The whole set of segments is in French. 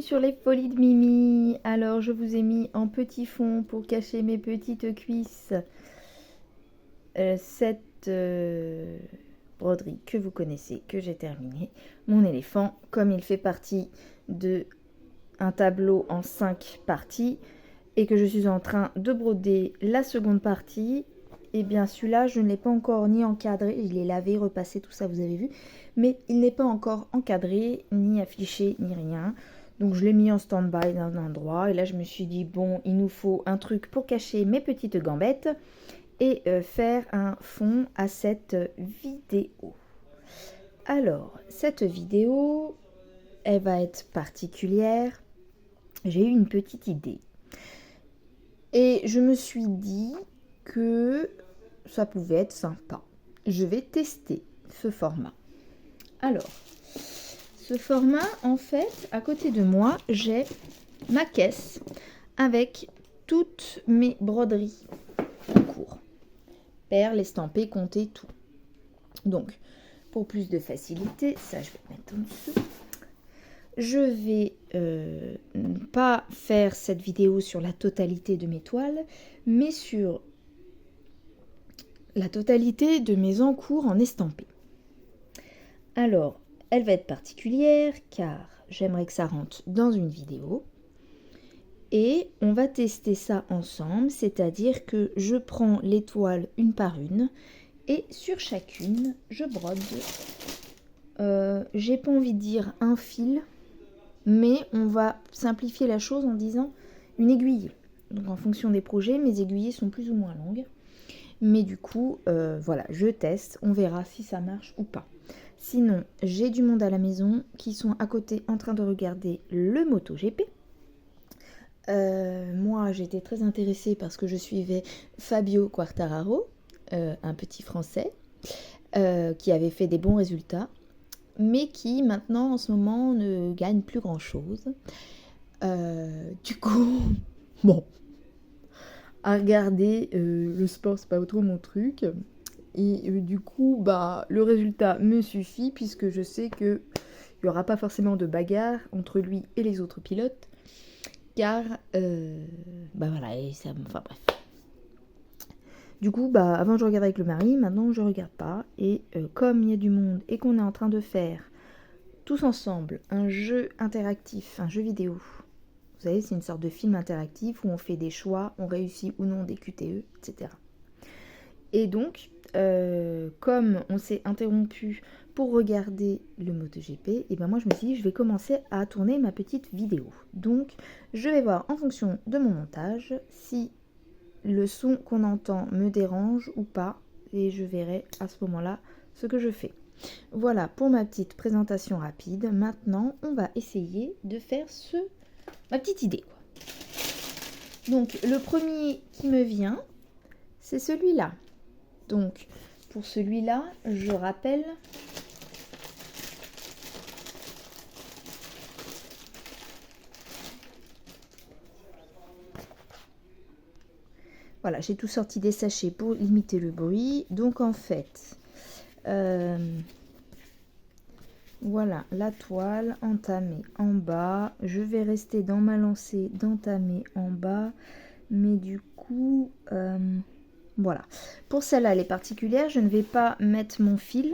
sur les folies de Mimi. Alors je vous ai mis en petit fond pour cacher mes petites cuisses cette broderie que vous connaissez, que j'ai terminée. Mon éléphant, comme il fait partie de un tableau en 5 parties et que je suis en train de broder la seconde partie, et bien celui-là je ne l'ai pas encore ni encadré, je l'ai lavé, repassé, tout ça vous avez vu, mais il n'est pas encore encadré, ni affiché, ni rien. Donc je l'ai mis en stand-by dans un endroit et là je me suis dit bon, il nous faut un truc pour cacher mes petites gambettes et faire un fond à cette vidéo. Alors cette vidéo, elle va être particulière. J'ai eu une petite idée et je me suis dit que ça pouvait être sympa. Je vais tester ce format. Alors, ce format, en fait, à côté de moi, j'ai ma caisse avec toutes mes broderies en cours. Perles, estampées, comptées, tout. Donc, pour plus de facilité, ça je vais le mettre en dessous. Je vais pas faire cette vidéo sur la totalité de mes toiles, mais sur la totalité de mes encours en estampé. Alors, elle va être particulière car j'aimerais que ça rentre dans une vidéo. Et on va tester ça ensemble, c'est-à-dire que je prends les toiles une par une et sur chacune, je brode. J'ai pas envie de dire un fil, mais on va simplifier la chose en disant une aiguille. Donc en fonction des projets, mes aiguillées sont plus ou moins longues. Mais du coup, voilà, je teste, on verra si ça marche ou pas. Sinon, j'ai du monde à la maison qui sont à côté en train de regarder le MotoGP. Moi, j'étais très intéressée parce que je suivais Fabio Quartararo, un petit Français, qui avait fait des bons résultats, mais qui maintenant, en ce moment, ne gagne plus grand-chose. Du coup, bon, à regarder le sport, c'est pas trop mon truc. Et du coup, bah, le résultat me suffit puisque je sais qu'il n'y aura pas forcément de bagarre entre lui et les autres pilotes. Car, bah voilà, et ça, enfin bref. Du coup, bah avant je regardais avec le mari, maintenant je regarde pas. Et comme il y a du monde et qu'on est en train de faire tous ensemble un jeu interactif, un jeu vidéo. Vous savez, c'est une sorte de film interactif où on fait des choix, on réussit ou non des QTE, etc. Et donc, comme on s'est interrompu pour regarder le MotoGP, et ben moi je me suis dit je vais commencer à tourner ma petite vidéo. Donc je vais voir en fonction de mon montage si le son qu'on entend me dérange ou pas, et je verrai à ce moment-là ce que je fais. Voilà pour ma petite présentation rapide. Maintenant on va essayer de faire ma petite idée, quoi. Donc le premier qui me vient, c'est celui-là. Donc, pour celui-là, je rappelle voilà, j'ai tout sorti des sachets pour limiter le bruit. Donc, en fait, voilà la toile entamée en bas. Je vais rester dans ma lancée d'entamer en bas. Mais du coup, voilà. Pour celle-là, elle est particulière. Je ne vais pas mettre mon fil.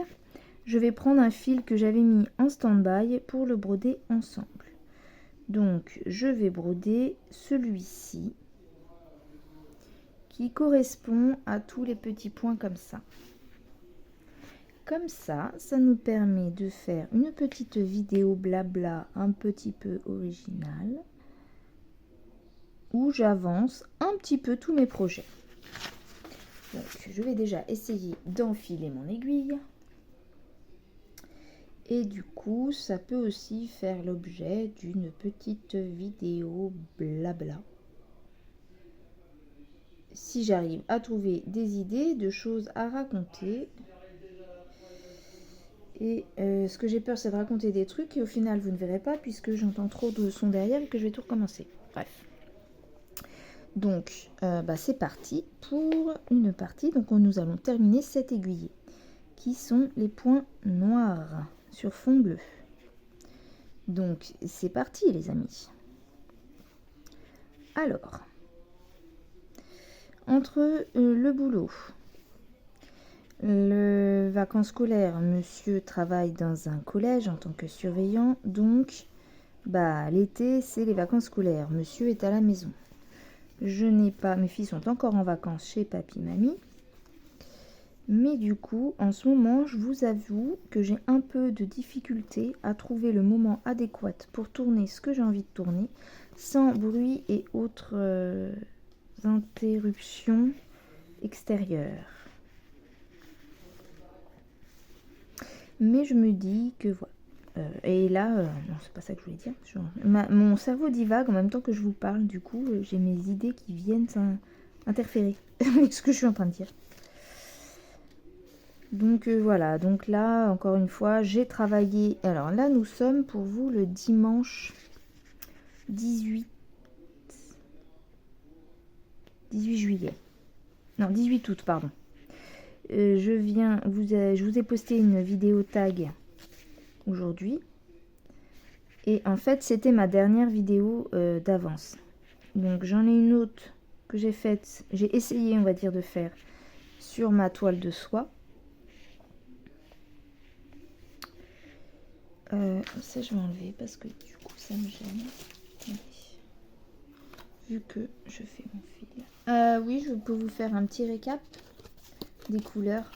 Je vais prendre un fil que j'avais mis en stand-by pour le broder ensemble. Donc, je vais broder celui-ci qui correspond à tous les petits points comme ça. Comme ça, ça nous permet de faire une petite vidéo blabla un petit peu originale où j'avance un petit peu tous mes projets. Donc, je vais déjà essayer d'enfiler mon aiguille. Et du coup, ça peut aussi faire l'objet d'une petite vidéo blabla. Si j'arrive à trouver des idées, de choses à raconter. Et ce que j'ai peur, c'est de raconter des trucs et au final, vous ne verrez pas puisque j'entends trop de sons derrière et que je vais tout recommencer. Bref. Donc, c'est parti pour une partie. Donc, nous allons terminer cet aiguillé qui sont les points noirs sur fond bleu. Donc, c'est parti les amis. Alors, entre le boulot, le vacances scolaires, monsieur travaille dans un collège en tant que surveillant, donc l'été c'est les vacances scolaires, monsieur est à la maison. Je n'ai pas, mes filles sont encore en vacances chez papy mamie, mais du coup en ce moment je vous avoue que j'ai un peu de difficulté à trouver le moment adéquat pour tourner ce que j'ai envie de tourner sans bruit et autres interruptions extérieures. Mais je me dis que voilà. Et là, non, c'est pas ça que je voulais dire. Mon cerveau divague en même temps que je vous parle. Du coup, j'ai mes idées qui viennent interférer avec ce que je suis en train de dire. Donc voilà. Donc là, encore une fois, j'ai travaillé. Alors là, nous sommes pour vous le dimanche 18 juillet. Non, 18 août, pardon. Je vous ai posté une vidéo tag aujourd'hui. Et en fait, c'était ma dernière vidéo d'avance. Donc j'en ai une autre que j'ai faite, j'ai essayé, on va dire, de faire sur ma toile de soie. Ça, je vais enlever parce que du coup, ça me gêne. Allez. Vu que je fais mon fil. Oui, je peux vous faire un petit récap des couleurs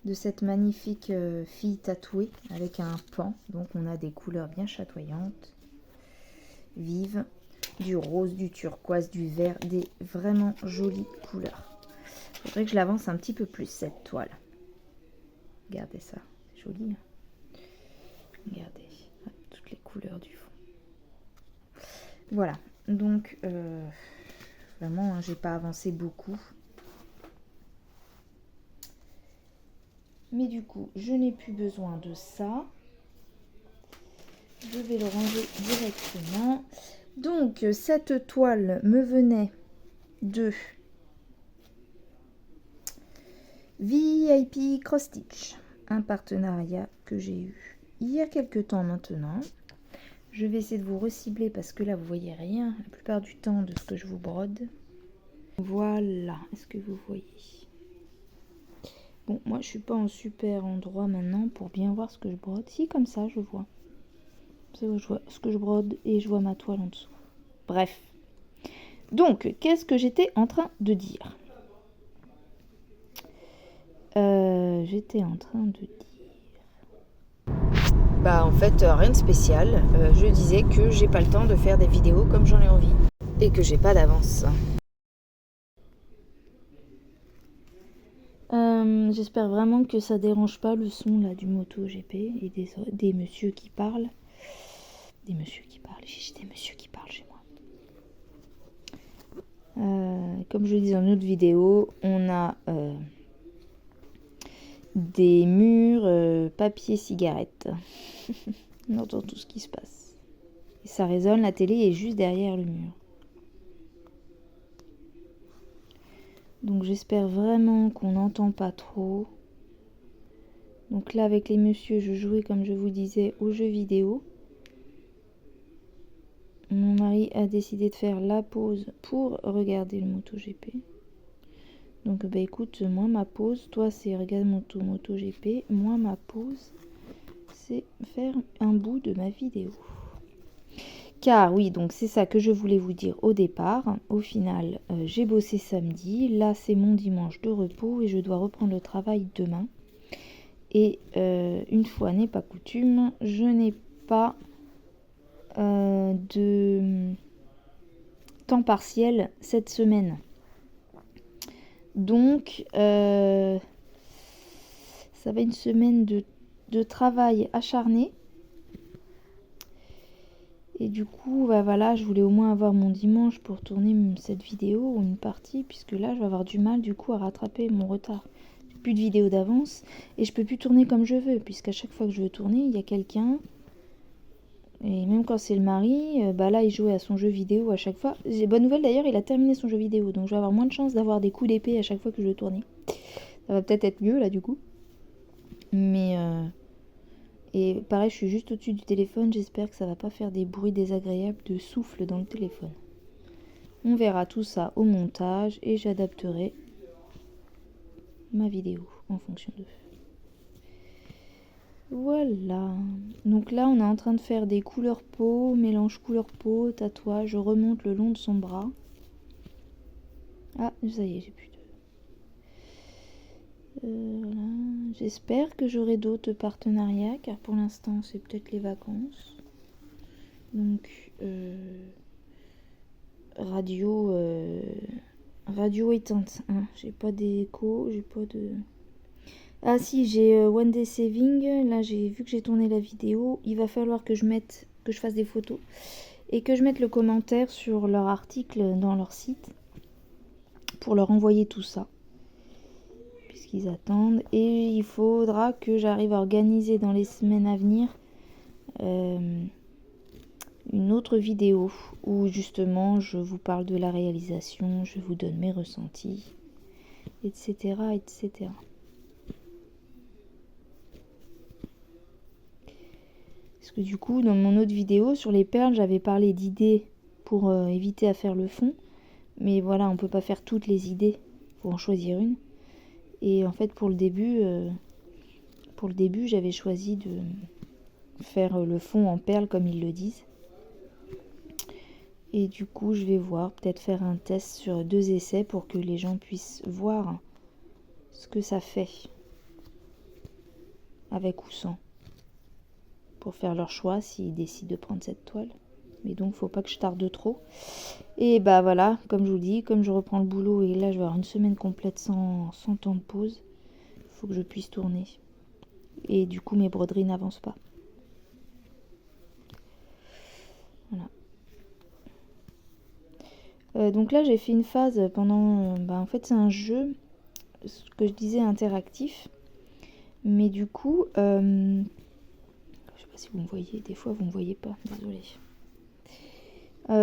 de cette magnifique fille tatouée avec un pan. Donc on a des couleurs bien chatoyantes, vives, du rose, du turquoise, du vert, des vraiment jolies couleurs. Il faudrait que je l'avance un petit peu plus cette toile. Regardez ça, c'est joli. Hein, regardez toutes les couleurs du fond. Voilà, donc vraiment, hein, j'ai pas avancé beaucoup. Mais du coup, je n'ai plus besoin de ça. Je vais le ranger directement. Donc, cette toile me venait de VIP Cross Stitch. Un partenariat que j'ai eu il y a quelques temps maintenant. Je vais essayer de vous recibler parce que là, vous voyez rien la plupart du temps de ce que je vous brode. Voilà, est-ce que vous voyez ? Bon, moi, je suis pas en super endroit maintenant pour bien voir ce que je brode. Si, comme ça, je vois. Je vois ce que je brode et je vois ma toile en dessous. Bref. Donc, qu'est-ce que j'étais en train de dire ? J'étais en train de dire... en fait, rien de spécial. Je disais que j'ai pas le temps de faire des vidéos comme j'en ai envie. Et que j'ai pas d'avance. J'espère vraiment que ça dérange pas le son là du MotoGP et des messieurs qui parlent. Des messieurs qui parlent. J'ai des messieurs qui parlent chez moi. Comme je le disais dans une autre vidéo, on a des murs papier cigarette. On entend tout ce qui se passe. Et ça résonne, la télé est juste derrière le mur. Donc j'espère vraiment qu'on n'entend pas trop. Donc là avec les messieurs, je jouais comme je vous disais aux jeux vidéo. Mon mari a décidé de faire la pause pour regarder le MotoGP. Donc écoute, moi ma pause, toi c'est regarder mon MotoGP. Moi ma pause, c'est faire un bout de ma vidéo. Car oui, donc c'est ça que je voulais vous dire au départ. Au final, j'ai bossé samedi. Là, c'est mon dimanche de repos et je dois reprendre le travail demain. Et une fois n'est pas coutume, je n'ai pas de temps partiel cette semaine. Donc, ça va une semaine de travail acharné. Et du coup, voilà, je voulais au moins avoir mon dimanche pour tourner cette vidéo ou une partie, puisque là, je vais avoir du mal du coup à rattraper mon retard. J'ai plus de vidéo d'avance et je peux plus tourner comme je veux, puisqu'à chaque fois que je veux tourner, il y a quelqu'un. Et même quand c'est le mari, là, il jouait à son jeu vidéo à chaque fois. J'ai bonne nouvelle d'ailleurs, il a terminé son jeu vidéo, donc je vais avoir moins de chance d'avoir des coups d'épée à chaque fois que je veux tourner. Ça va peut-être être mieux là du coup. Mais Et pareil, je suis juste au-dessus du téléphone, j'espère que ça va pas faire des bruits désagréables de souffle dans le téléphone. On verra tout ça au montage et j'adapterai ma vidéo en fonction de. Voilà. Donc là, on est en train de faire des couleurs peau, mélange couleur peau, tatouage. Je remonte le long de son bras. Ah, ça y est, j'ai plus de... voilà. J'espère que j'aurai d'autres partenariats, car pour l'instant, c'est peut-être les vacances. Donc, radio éteinte. Hein. J'ai pas d'écho, j'ai pas de... Ah si, j'ai One Day Saving. Là, j'ai vu que j'ai tourné la vidéo. Il va falloir que je fasse des photos et que je mette le commentaire sur leur article dans leur site pour leur envoyer tout ça, puisqu'ils attendent. Et il faudra que j'arrive à organiser dans les semaines à venir une autre vidéo où justement je vous parle de la réalisation, je vous donne mes ressentis, etc., etc. Parce que du coup, dans mon autre vidéo sur les perles, j'avais parlé d'idées pour éviter à faire le fond. Mais voilà, on peut pas faire toutes les idées. Il faut en choisir une. Et en fait, pour le début, j'avais choisi de faire le fond en perles comme ils le disent. Et du coup, je vais voir, peut-être faire un test sur 2 essais pour que les gens puissent voir ce que ça fait. Avec ou sans. Pour faire leur choix s'ils décident de prendre cette toile. Mais donc faut pas que je tarde trop. Et bah voilà, comme je vous dis, comme je reprends le boulot et là je vais avoir une semaine complète sans temps de pause, il faut que je puisse tourner. Et du coup mes broderies n'avancent pas. Voilà. Donc là j'ai fait une phase pendant... en fait c'est un jeu, ce que je disais interactif. Mais du coup... je sais pas si vous me voyez, des fois vous me voyez pas, désolée.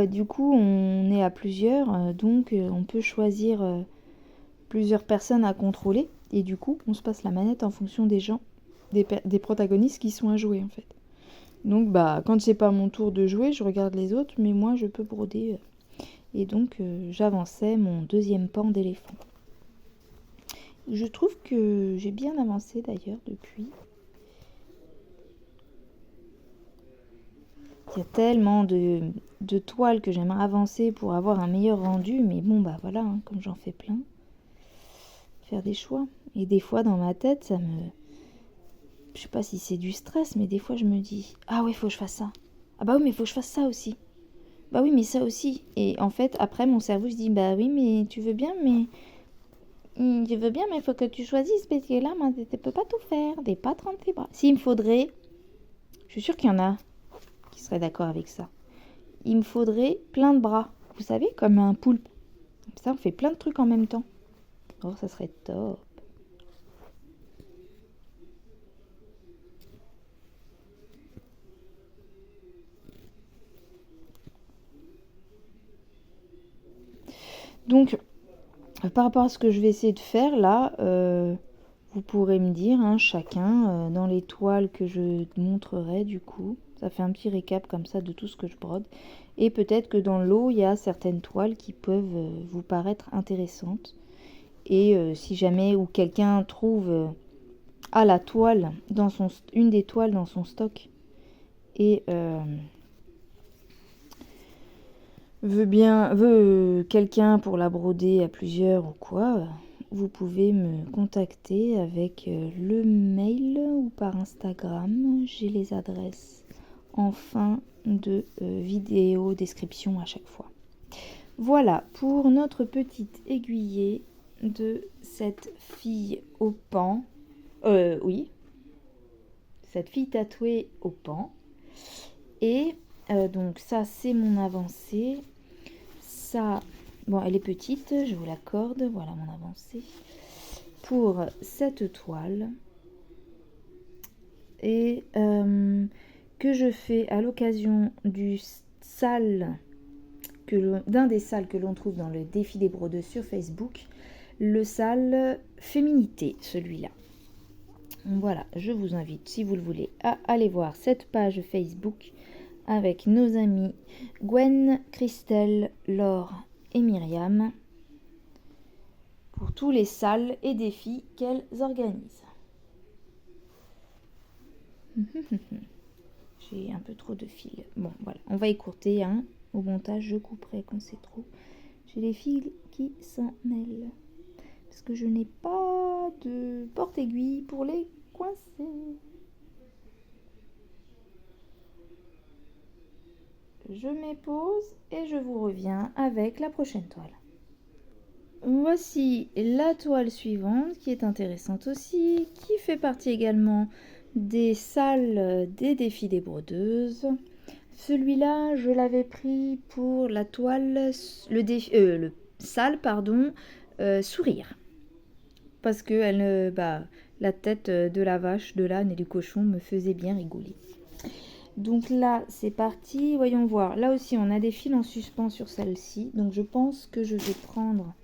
Du coup, on est à plusieurs, donc on peut choisir plusieurs personnes à contrôler. Et du coup, on se passe la manette en fonction des gens, des protagonistes qui sont à jouer en fait. Donc, quand c'est pas mon tour de jouer, je regarde les autres, mais moi, je peux broder. Et donc, j'avançais mon 2e pan d'éléphant. Je trouve que j'ai bien avancé d'ailleurs depuis. Il y a tellement de toiles que j'aimerais avancer pour avoir un meilleur rendu, mais bon voilà, hein, comme j'en fais plein, faire des choix. Et des fois dans ma tête, ça me... Je sais pas si c'est du stress, mais des fois je me dis, ah ouais, faut que je fasse ça. Ah bah oui, mais faut que je fasse ça aussi. Bah oui, mais ça aussi. Et en fait, après mon cerveau se dit, bah oui, mais tu veux bien, mais... Je veux bien, mais il faut que tu choisisses, parce que là, tu peux pas tout faire, t'es pas 30 tes bras. S'il me faudrait, je suis sûre qu'il y en a qui seraient d'accord avec ça. Il me faudrait plein de bras. Vous savez, comme un poulpe. Comme ça, on fait plein de trucs en même temps. Oh, ça serait top. Donc, par rapport à ce que je vais essayer de faire là, vous pourrez me dire, hein, chacun, dans les toiles que je montrerai du coup. Ça fait un petit récap comme ça de tout ce que je brode. Et peut-être que dans l'eau, il y a certaines toiles qui peuvent vous paraître intéressantes. Et si jamais ou quelqu'un trouve la toile dans une des toiles dans son stock et veut quelqu'un pour la broder à plusieurs ou quoi, vous pouvez me contacter avec le mail ou par Instagram. J'ai les adresses en fin de vidéo description à chaque fois. Voilà pour notre petite aiguillée de cette fille au pan. Oui, cette fille tatouée au pan. Et donc ça c'est mon avancée. Ça, bon, elle est petite, je vous l'accorde. Voilà mon avancée pour cette toile. Et que je fais à l'occasion du d'un des salles que l'on trouve dans le défi des brodeuses sur Facebook, le salle féminité, celui-là. Voilà, je vous invite, si vous le voulez, à aller voir cette page Facebook avec nos amis Gwen, Christelle, Laure et Myriam pour tous les salles et défis qu'elles organisent. J'ai un peu trop de fils. Bon, voilà, on va écourter. Hein. Au montage, je couperai quand c'est trop. J'ai les fils qui s'en mêlent. Parce que je n'ai pas de porte-aiguille pour les coincer. Je m'épose et je vous reviens avec la prochaine toile. Voici la toile suivante qui est intéressante aussi, qui fait partie également des salles des défis des brodeuses. Celui-là, je l'avais pris pour la toile, le salle, pardon, sourire. Parce que la tête de la vache, de l'âne et du cochon me faisait bien rigoler. Donc là, c'est parti. Voyons voir. Là aussi, on a des fils en suspens sur celle-ci. Donc je pense que je vais prendre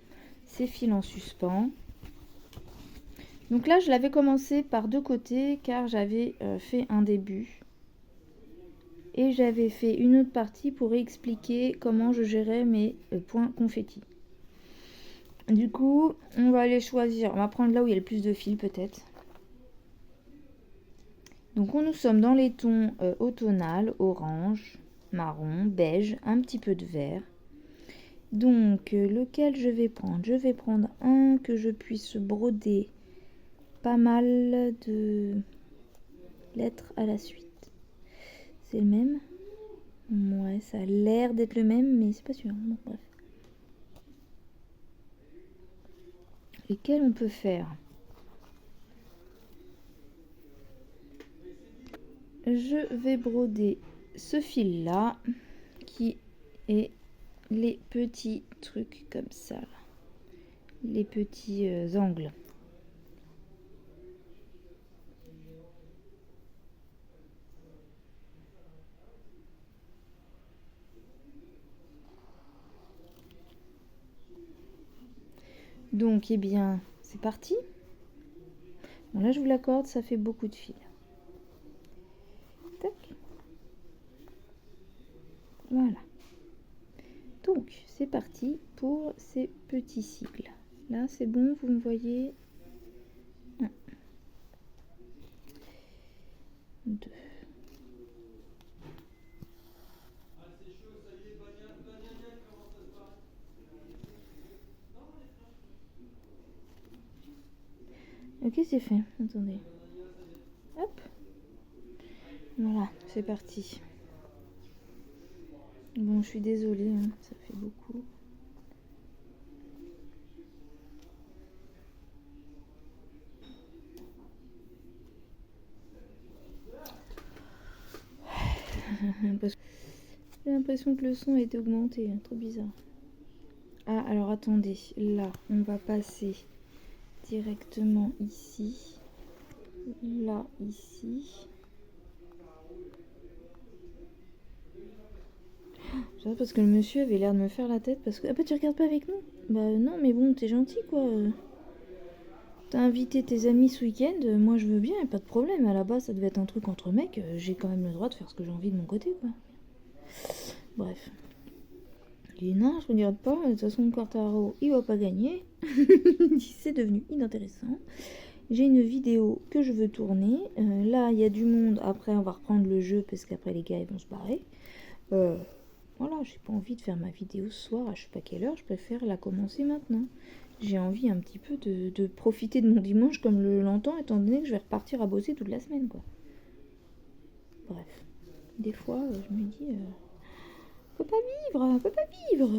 ces fils en suspens. Donc là, je l'avais commencé par deux côtés car j'avais fait un début. Et j'avais fait une autre partie pour expliquer comment je gérais mes points confetti. Du coup, on va aller choisir. On va prendre là où il y a le plus de fils peut-être. Donc nous sommes dans les tons automnal, orange, marron, beige, un petit peu de vert. Donc lequel je vais prendre? Je vais prendre un que je puisse broder pas mal de lettres à la suite. C'est le même? Ouais, ça a l'air d'être le même, mais c'est pas sûr. Bon, bref. Lesquels on peut faire? Je vais broder ce fil là qui est les petits trucs comme ça là. Les petits angles. Donc eh bien c'est parti. Bon là je vous l'accorde, ça fait beaucoup de fils. Tac. Voilà. Donc c'est parti pour ces petits cycles. Là c'est bon, vous me voyez. 1, 2. Ok, c'est fait. Attendez. Hop. Voilà, c'est parti. Bon, je suis désolée, hein, ça fait beaucoup. J'ai l'impression que le son a été augmenté, hein, trop bizarre. Ah, alors attendez, là, on va passer directement ici. Là, ici. C'est parce que le monsieur avait l'air de me faire la tête parce que... Ah bah tu regardes pas avec nous? Bah non, mais bon, t'es gentil quoi. T'as invité tes amis ce week-end, moi je veux bien, y a pas de problème. À la base, ça devait être un truc entre mecs, j'ai quand même le droit de faire ce que j'ai envie de mon côté quoi. Bref. Et non, je regarde pas, de toute façon Quartaro, il va pas gagner. C'est devenu inintéressant. J'ai une vidéo que je veux tourner. Là, il y a du monde. Après, on va reprendre le jeu parce qu'après, les gars, ils vont se barrer. Voilà, j'ai pas envie de faire ma vidéo ce soir à je sais pas quelle heure. Je préfère la commencer maintenant. J'ai envie un petit peu de profiter de mon dimanche comme l'entend, étant donné que je vais repartir à bosser toute la semaine, quoi. Bref. Des fois, je me dis... Faut pas vivre, faut pas vivre.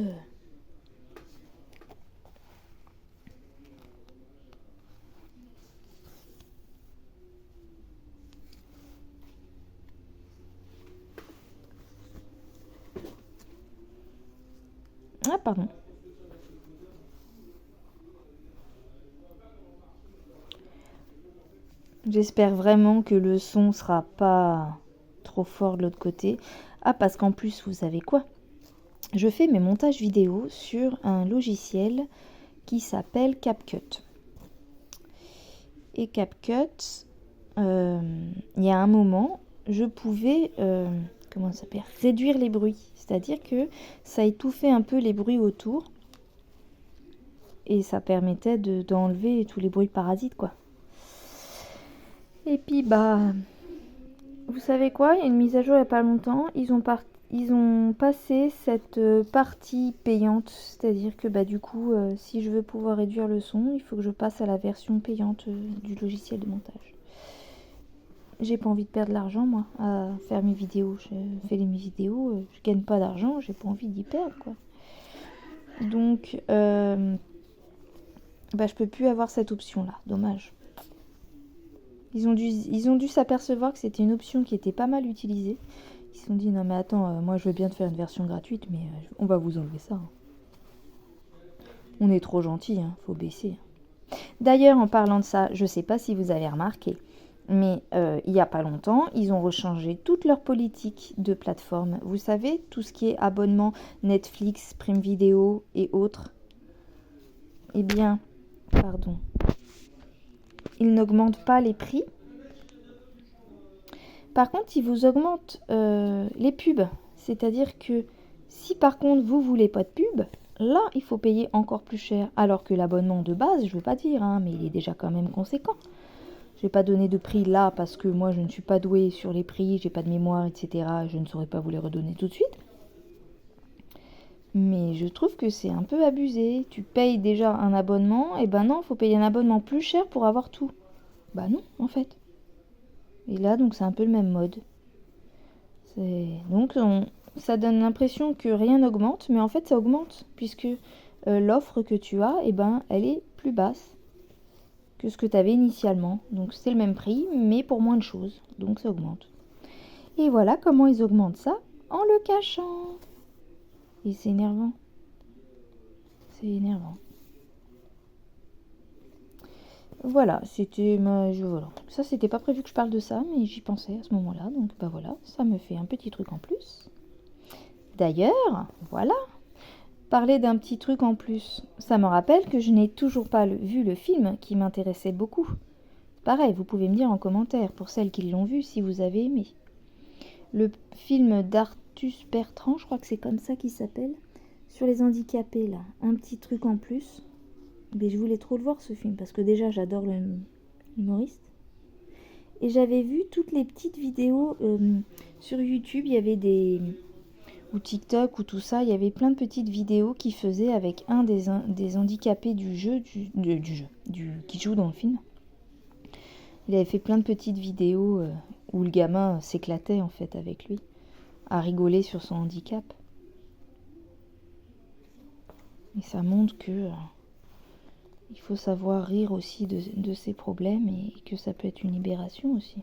Ah, pardon. J'espère vraiment que le son sera pas trop fort de l'autre côté. Ah, parce qu'en plus, vous savez quoi? Je fais mes montages vidéo sur un logiciel qui s'appelle CapCut. Et CapCut, il y a un moment, je pouvais comment ça s'appelle, réduire les bruits. C'est-à-dire que ça étouffait un peu les bruits autour et ça permettait d'enlever tous les bruits parasites, quoi. Et puis, bah, vous savez quoi? Il y a une mise à jour il n'y a pas longtemps. Ils ont passé cette partie payante. C'est-à-dire que, bah, du coup, si je veux pouvoir réduire le son, il faut que je passe à la version payante du logiciel de montage. J'ai pas envie de perdre l'argent, moi, à faire mes vidéos. Je fais mes vidéos, je gagne pas d'argent, j'ai pas envie d'y perdre, quoi. Donc, bah, je peux plus avoir cette option-là. Dommage. Ils ont dû s'apercevoir que c'était une option qui était pas mal utilisée. Ils se sont dit, non mais attends, moi je veux bien te faire une version gratuite, mais on va vous enlever ça. On est trop gentil, hein, faut baisser. D'ailleurs, en parlant de ça, je sais pas si vous avez remarqué, mais il n'y a pas longtemps, ils ont rechangé toute leur politique de plateforme. Vous savez, tout ce qui est abonnement Netflix, Prime Video et autres. Eh bien, pardon, ils n'augmentent pas les prix. Par contre, ils vous augmentent les pubs. C'est-à-dire que si par contre vous voulez pas de pub, là, il faut payer encore plus cher. Alors que l'abonnement de base, je veux pas dire, hein, mais il est déjà quand même conséquent. Je vais pas donner de prix là parce que moi je ne suis pas douée sur les prix, j'ai pas de mémoire, etc. Je ne saurais pas vous les redonner tout de suite. Mais je trouve que c'est un peu abusé. Tu payes déjà un abonnement, et ben non, il faut payer un abonnement plus cher pour avoir tout. Bah non, en fait. Et là, donc c'est un peu le même mode. Donc ça donne l'impression que rien n'augmente, mais en fait ça augmente, puisque l'offre que tu as, eh ben, elle est plus basse que ce que tu avais initialement. Donc c'est le même prix, mais pour moins de choses. Donc ça augmente. Et voilà comment ils augmentent ça en le cachant. Et c'est énervant. C'est énervant. Voilà, voilà. Ça, c'était pas prévu que je parle de ça, mais j'y pensais à ce moment-là. Donc, bah voilà, ça me fait un petit truc en plus. D'ailleurs, voilà, parler d'un petit truc en plus, ça me rappelle que je n'ai toujours pas vu le film qui m'intéressait beaucoup. Pareil, vous pouvez me dire en commentaire, pour celles qui l'ont vu, si vous avez aimé. Le film d'Artus Bertrand, je crois que c'est comme ça qu'il s'appelle, sur les handicapés, là. Un petit truc en plus. Mais je voulais trop le voir, ce film, parce que déjà, j'adore l'humoriste. Et j'avais vu toutes les petites vidéos sur YouTube, il y avait ou TikTok ou tout ça, il y avait plein de petites vidéos qu'il faisait avec un des handicapés du jeu, qui joue dans le film. Il avait fait plein de petites vidéos où le gamin s'éclatait en fait avec lui, à rigoler sur son handicap. Et ça montre que il faut savoir rire aussi de ses problèmes et que ça peut être une libération aussi.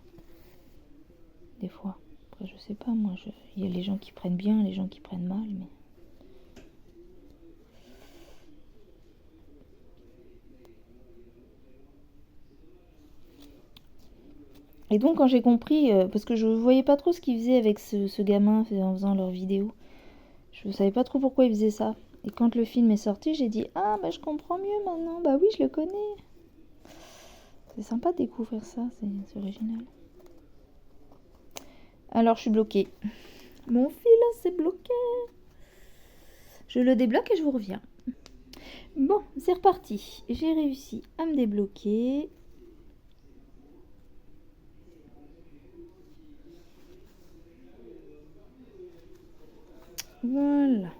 Des fois. Après, je sais pas, moi, il y a les gens qui prennent bien, les gens qui prennent mal, mais... Et donc, quand j'ai compris, parce que je voyais pas trop ce qu'ils faisaient avec ce gamin en faisant leurs vidéos, je savais pas trop pourquoi ils faisaient ça. Et quand le film est sorti, j'ai dit, ah, bah je comprends mieux maintenant, bah oui, je le connais. C'est sympa de découvrir ça, c'est original. Alors, je suis bloquée. Mon fil s'est bloqué. Je le débloque et je vous reviens. Bon, c'est reparti. J'ai réussi à me débloquer. Voilà.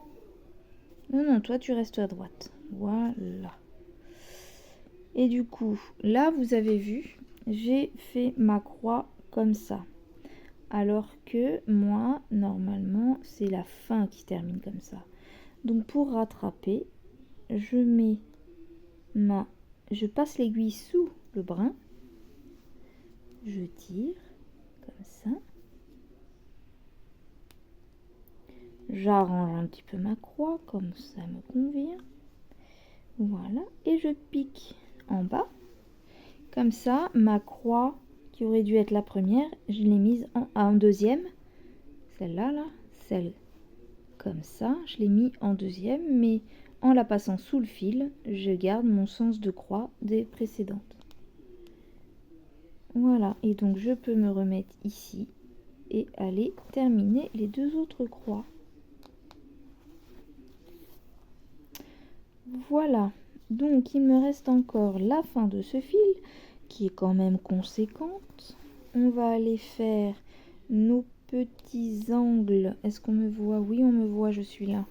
Non, toi, tu restes à droite. Voilà. Et du coup, là, vous avez vu, j'ai fait ma croix comme ça. Alors que moi, normalement, c'est la fin qui termine comme ça. Donc, pour rattraper, je passe l'aiguille sous le brin. Je tire comme ça. J'arrange un petit peu ma croix comme ça me convient. Voilà. Et je pique en bas. Comme ça, ma croix qui aurait dû être la première, je l'ai mise en deuxième. Celle-là, là, celle comme ça, je l'ai mis en deuxième, mais en la passant sous le fil, je garde mon sens de croix des précédentes. Voilà, et donc je peux me remettre ici et aller terminer les 2 autres croix. Voilà, donc il me reste encore la fin de ce fil qui est quand même conséquente. On va aller faire nos petits angles. Est-ce qu'on me voit? Oui, on me voit, je suis là.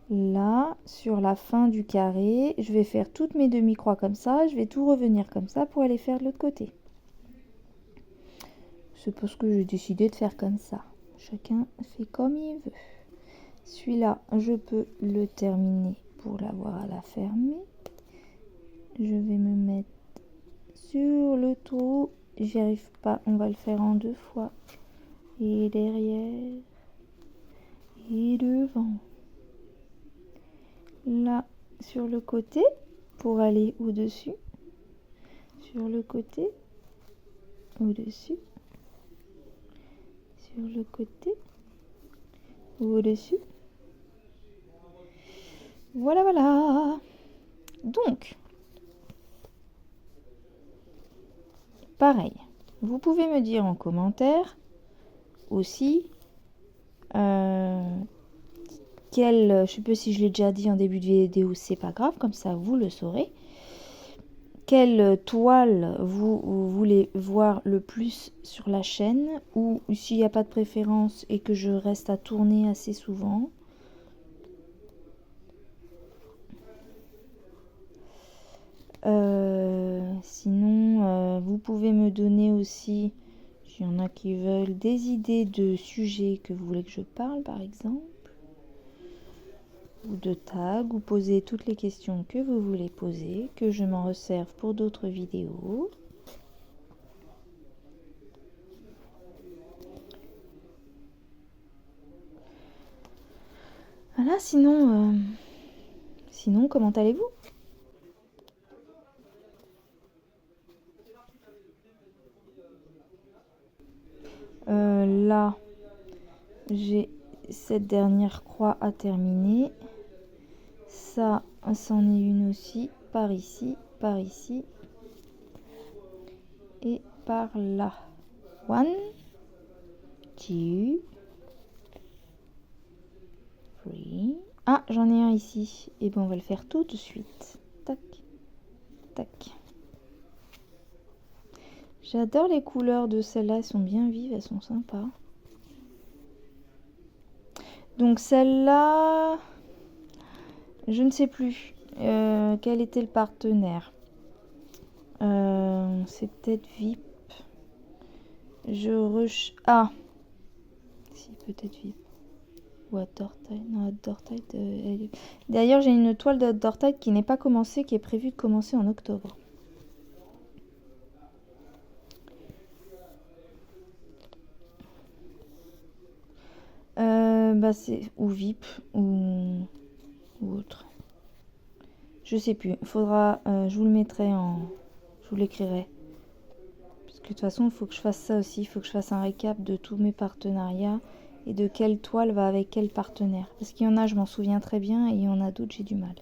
Là, sur la fin du carré, je vais faire toutes mes demi-croix comme ça. Je vais tout revenir comme ça pour aller faire de l'autre côté. C'est parce que j'ai décidé de faire comme ça. Chacun fait comme il veut. Celui-là, je peux le terminer pour l'avoir à la fermer. Je vais me mettre sur le trou. J'y arrive pas, on va le faire en 2 fois. Et derrière. Et devant. Là, sur le côté, pour aller au-dessus. Sur le côté. Au-dessus. Sur le côté. Au-dessus. Voilà, voilà. Donc, pareil, vous pouvez me dire en commentaire aussi je sais pas si je l'ai déjà dit en début de vidéo, c'est pas grave, comme ça vous le saurez. Quelle toile vous voulez voir le plus sur la chaîne, ou s'il n'y a pas de préférence et que je reste à tourner assez souvent. Sinon, vous pouvez me donner aussi, s'il y en a qui veulent, des idées de sujets que vous voulez que je parle, par exemple, ou de tags, ou poser toutes les questions que vous voulez poser, que je m'en resserve pour d'autres vidéos. Voilà, sinon, comment allez-vous? Là, j'ai cette dernière croix à terminer. Ça, c'en est une aussi, par ici, et par là. 1, 2, 3. Ah, j'en ai un ici. Et bon, on va le faire tout de suite. Tac, tac. J'adore les couleurs de celles-là, elles sont bien vives, elles sont sympas. Donc celle-là, je ne sais plus quel était le partenaire. C'est peut-être VIP. Ah, si, peut-être VIP. Ou Adortide. Non, Adortide. D'ailleurs, j'ai une toile d'Adortide qui n'est pas commencée, qui est prévue de commencer en octobre. C'est ou VIP ou autre. Je sais plus. Faudra. Je vous le mettrai en. Je vous l'écrirai. Parce que de toute façon, il faut que je fasse ça aussi. Il faut que je fasse un récap de tous mes partenariats et de quelle toile va avec quel partenaire. Parce qu'il y en a, je m'en souviens très bien, et il y en a d'autres, j'ai du mal.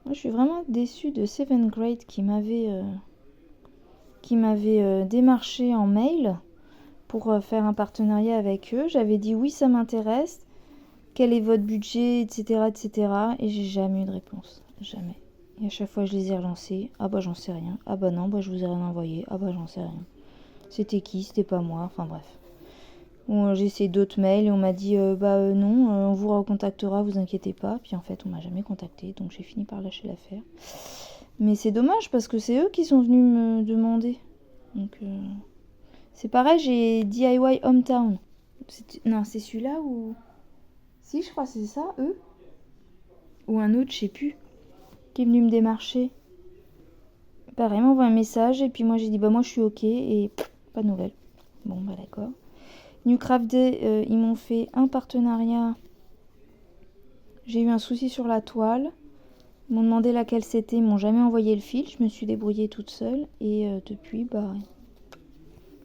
Moi, je suis vraiment déçue de Seven Grade qui m'avait démarché en mail pour faire un partenariat avec eux. J'avais dit oui, ça m'intéresse. Quel est votre budget, etc., etc. Et j'ai jamais eu de réponse. Jamais. Et à chaque fois, je les ai relancés. Ah bah, j'en sais rien. Ah bah non, bah, je vous ai rien envoyé. Ah bah, j'en sais rien. C'était qui? C'était pas moi. Enfin, bref. J'ai essayé d'autres mails et on m'a dit non, on vous recontactera, vous inquiétez pas. Puis en fait, on m'a jamais contacté. Donc, j'ai fini par lâcher l'affaire. Mais c'est dommage parce que c'est eux qui sont venus me demander. Donc, c'est pareil, j'ai DIY Hometown. Non, c'est celui-là ou... Si, je crois que c'est ça, eux. Ou un autre, je sais plus, qui est venu me démarcher. Pareil, il m'envoie un message et puis moi j'ai dit bah moi je suis ok et pas de nouvelles. Bon bah d'accord. Newcraft Day, ils m'ont fait un partenariat. J'ai eu un souci sur la toile. Ils m'ont demandé laquelle c'était, ils m'ont jamais envoyé le fil. Je me suis débrouillée toute seule et depuis bah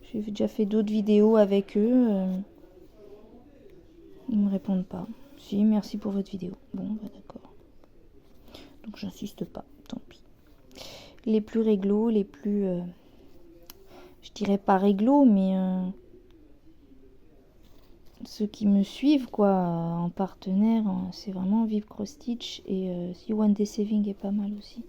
j'ai déjà fait d'autres vidéos avec eux. Ils me répondent pas. Si, merci pour votre vidéo. Bon, bah d'accord. Donc j'insiste pas, tant pis. Les plus réglo, les plus... je dirais pas réglo, mais... ceux qui me suivent, quoi, en partenaire, c'est vraiment Vive Cross Stitch. Et si One Day Saving est pas mal aussi.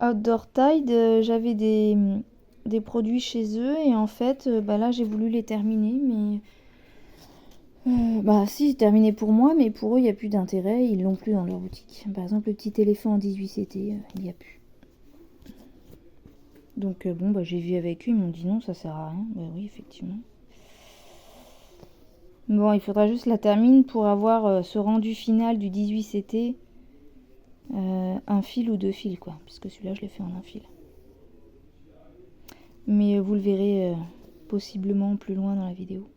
Outdoor Tide, j'avais des produits chez eux et en fait, bah là j'ai voulu les terminer, mais bah si, terminé pour moi, mais pour eux il n'y a plus d'intérêt, ils l'ont plus dans leur boutique. Par exemple, le petit éléphant en 18CT, il n'y a plus. Donc bon, bah j'ai vu avec eux, ils m'ont dit non, ça sert à rien. Bah oui, effectivement. Bon, il faudra juste la termine pour avoir ce rendu final du 18CT. Un fil ou deux fils, quoi, puisque celui-là je l'ai fait en un fil. Mais vous le verrez possiblement plus loin dans la vidéo.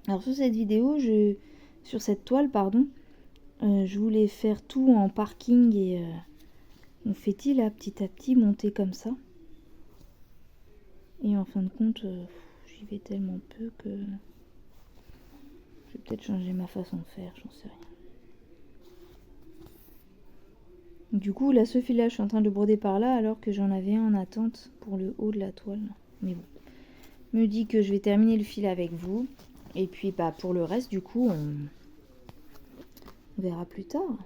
Alors sur cette vidéo, sur cette toile, pardon, je voulais faire tout en parking et confetti là, petit à petit, monter comme ça. Et en fin de compte, j'y vais tellement peu que je vais peut-être changer ma façon de faire, j'en sais rien. Du coup, là, ce fil-là, je suis en train de broder par là alors que j'en avais un en attente pour le haut de la toile. Mais bon, me dit que je vais terminer le fil avec vous. Et puis, bah, pour le reste, du coup, on verra plus tard.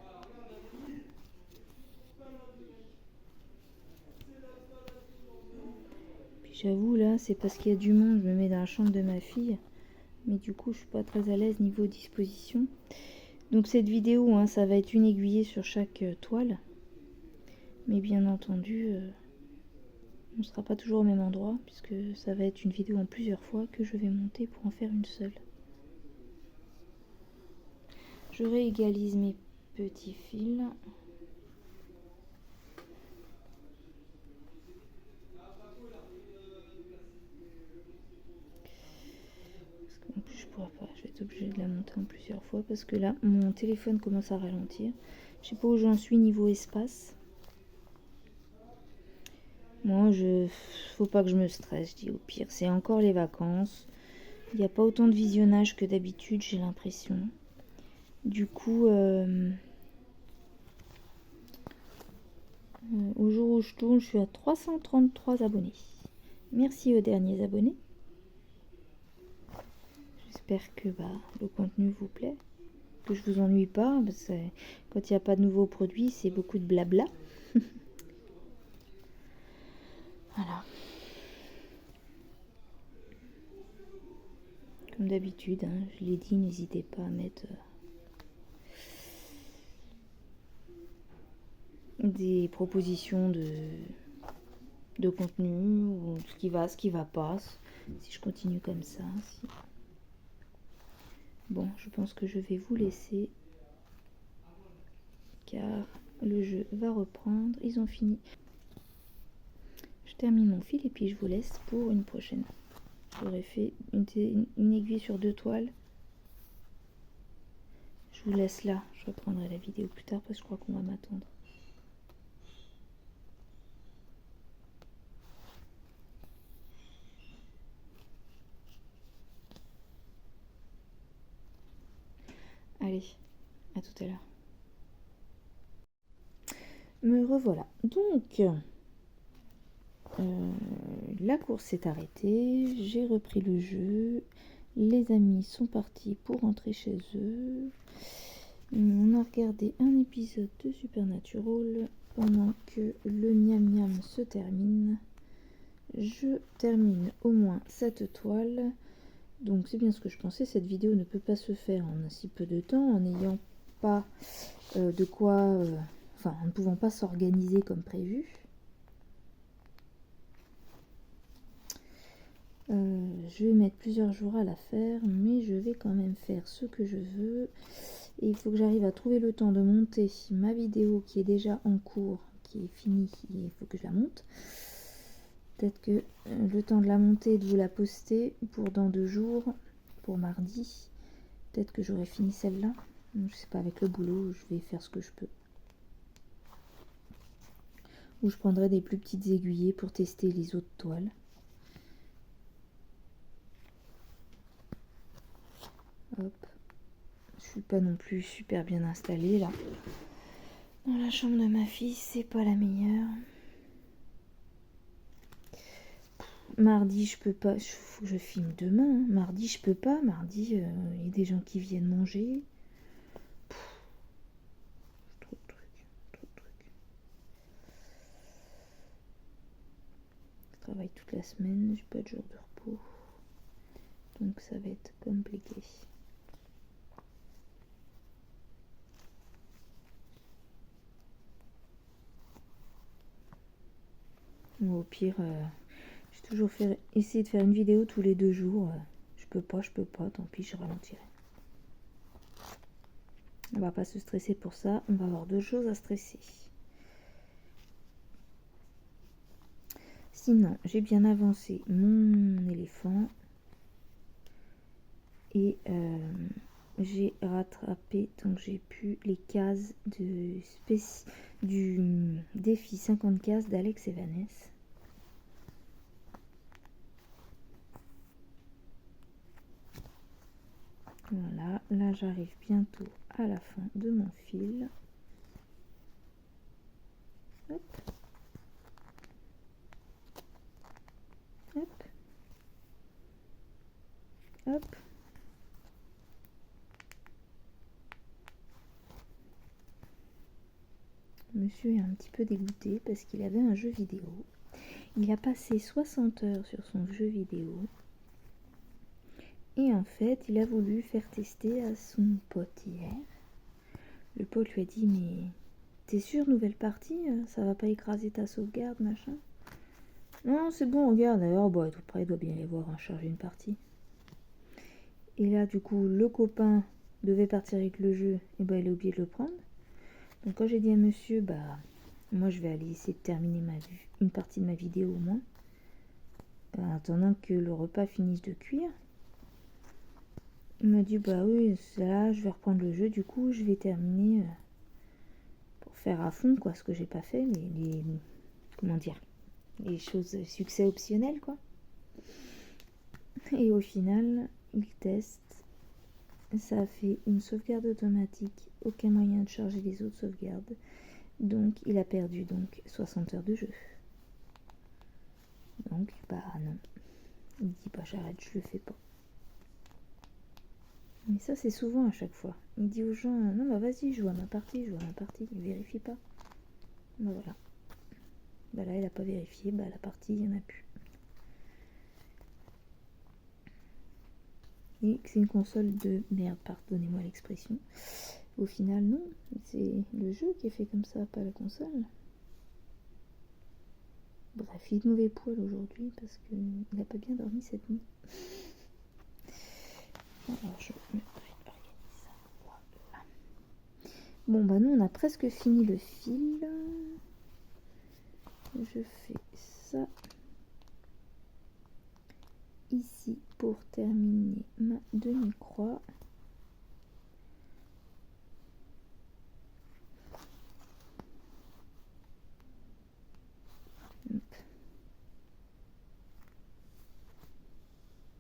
Puis j'avoue, là, c'est parce qu'il y a du monde, je me mets dans la chambre de ma fille. Mais du coup, je suis pas très à l'aise niveau disposition. Donc cette vidéo, hein, ça va être une aiguillée sur chaque toile. Mais bien entendu, on ne sera pas toujours au même endroit, puisque ça va être une vidéo en plusieurs fois que je vais monter pour en faire une seule. Je réégalise mes petits fils. En plus, je pourrais pas, je vais être obligée de la monter en plusieurs fois parce que là, mon téléphone commence à ralentir. Je sais pas où j'en suis niveau espace. Moi, faut pas que je me stresse, je dis au pire. C'est encore les vacances. Il n'y a pas autant de visionnage que d'habitude, j'ai l'impression. Du coup, au jour où je tourne, je suis à 333 abonnés. Merci aux derniers abonnés. J'espère que le contenu vous plaît, que je vous ennuie pas. Parce que quand il n'y a pas de nouveaux produits, c'est beaucoup de blabla. Voilà. Comme d'habitude, hein, je l'ai dit, n'hésitez pas à mettre des propositions de contenu ou ce qui va pas. Si je continue comme ça. Bon, je pense que je vais vous laisser car le jeu va reprendre. Ils ont fini. Je termine mon fil et puis je vous laisse pour une prochaine. J'aurais fait une aiguille sur 2 toiles. Je vous laisse là. Je reprendrai la vidéo plus tard parce que je crois qu'on va m'attendre. Allez, à tout à l'heure. Me revoilà. Donc, la course s'est arrêtée. J'ai repris le jeu. Les amis sont partis pour rentrer chez eux. On a regardé un épisode de Supernatural pendant que le miam miam se termine. Je termine au moins cette toile. Donc c'est bien ce que je pensais, cette vidéo ne peut pas se faire en si peu de temps, en n'ayant pas de quoi... en ne pouvant pas s'organiser comme prévu. Je vais mettre plusieurs jours à la faire, mais je vais quand même faire ce que je veux. Et il faut que j'arrive à trouver le temps de monter ma vidéo qui est déjà en cours qui est finie, il faut que je la monte. Peut-être que le temps de la monter et de vous la poster pour dans 2 jours, pour mardi, peut-être que j'aurai fini celle-là. Je sais pas, avec le boulot, je vais faire ce que je peux. Ou je prendrai des plus petites aiguillées pour tester les autres toiles. Hop. Je suis pas non plus super bien installée là. Dans la chambre de ma fille, c'est pas la meilleure. Mardi, je peux pas. Faut que je filme demain. Hein. Mardi, je peux pas. Mardi, il y a des gens qui viennent manger. Trop de trucs. Trop de trucs. Je travaille toute la semaine. J'ai pas de jour de repos. Donc ça va être compliqué. Ou au pire, j'ai toujours essayé de faire une vidéo tous les 2 jours. Je peux pas, tant pis, je ralentirai. On va pas se stresser pour ça, on va avoir 2 choses à stresser. Sinon, j'ai bien avancé mon éléphant. Et j'ai rattrapé tant que j'ai pu les cases du défi 50 cases d'Alex et Vanessa. Voilà, là j'arrive bientôt à la fin de mon fil. Hop. Hop. Hop. Monsieur est un petit peu dégoûté parce qu'il avait un jeu vidéo. Il a passé 60 heures sur son jeu vidéo. Et en fait, il a voulu faire tester à son pote hier. Le pote lui a dit, mais t'es sûr, nouvelle partie, ça va pas écraser ta sauvegarde, machin? Non, c'est bon, regarde, d'ailleurs, bah, tout près, il doit bien y avoir un charger une partie. Et là, du coup, le copain devait partir avec le jeu, et bah, il a oublié de le prendre. Donc, quand j'ai dit à monsieur, bah, moi, je vais aller essayer de terminer une partie de ma vidéo au moins, en attendant que le repas finisse de cuire. Il m'a dit, bah oui, là, je vais reprendre le jeu, du coup, je vais terminer pour faire à fond, quoi, ce que j'ai pas fait, comment dire, les choses, succès optionnels, quoi. Et au final, il teste. Ça a fait une sauvegarde automatique, aucun moyen de charger les autres sauvegardes. Donc il a perdu 60 heures de jeu. Donc bah non. Il dit bah j'arrête, je le fais pas. Mais ça c'est souvent à chaque fois. Il dit aux gens non bah vas-y, joue à ma partie, il vérifie pas. Bah voilà. Bah là il a pas vérifié, bah la partie il y en a plus. Et c'est une console de merde, pardonnez-moi l'expression. Au final, non, c'est le jeu qui est fait comme ça, pas la console. Bref, il est de mauvais poil aujourd'hui parce qu'il n'a pas bien dormi cette nuit. Alors, je me réorganise ça. Voilà. Bon, bah nous, on a presque fini le fil. Je fais ça ici pour terminer ma demi-croix.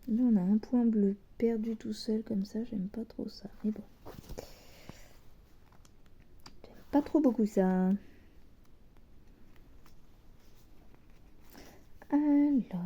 Là, on a un point bleu perdu tout seul comme ça. J'aime pas trop ça. Mais bon. J'aime pas trop beaucoup ça. Alors.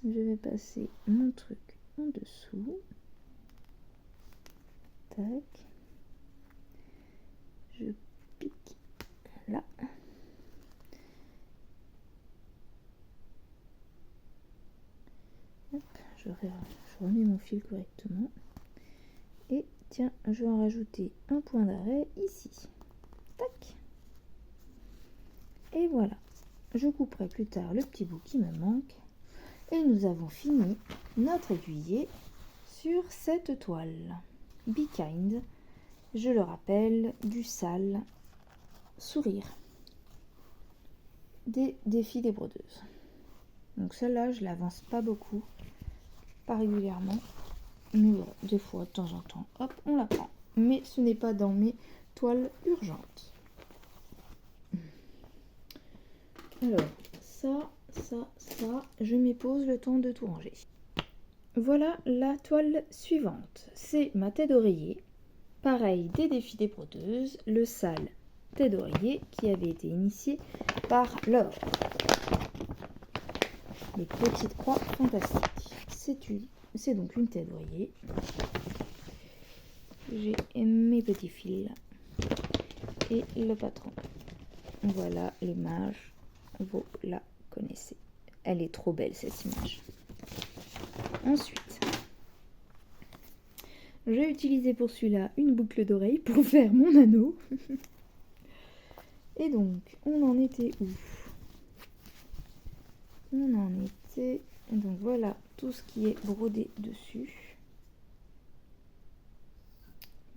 Je vais passer mon truc en dessous. Tac. Je pique là. Hop, je remets mon fil correctement. Et tiens, je vais en rajouter un point d'arrêt ici. Tac. Et voilà. Je couperai plus tard le petit bout qui me manque. Et nous avons fini notre aiguillé sur cette toile. Be Kind, je le rappelle, du sale sourire des défis des brodeuses. Donc celle-là, je l'avance pas beaucoup, pas régulièrement, mais voilà, des fois, de temps en temps, hop, on la prend. Mais ce n'est pas dans mes toiles urgentes. Alors, ça, je m'y pose le temps de tout ranger. Voilà la toile suivante. C'est ma tête d'oreiller. Pareil, des défis des brodeuses, le sale tête d'oreiller qui avait été initié par Laure. Les petites croix fantastiques. C'est donc une tête d'oreiller. J'ai mes petits fils et le patron. Voilà l'image, vous la connaissez. Elle est trop belle cette image. Ensuite, j'ai utilisé pour celui-là une boucle d'oreille pour faire mon anneau. Et donc, on en était où? On en était... Donc voilà tout ce qui est brodé dessus.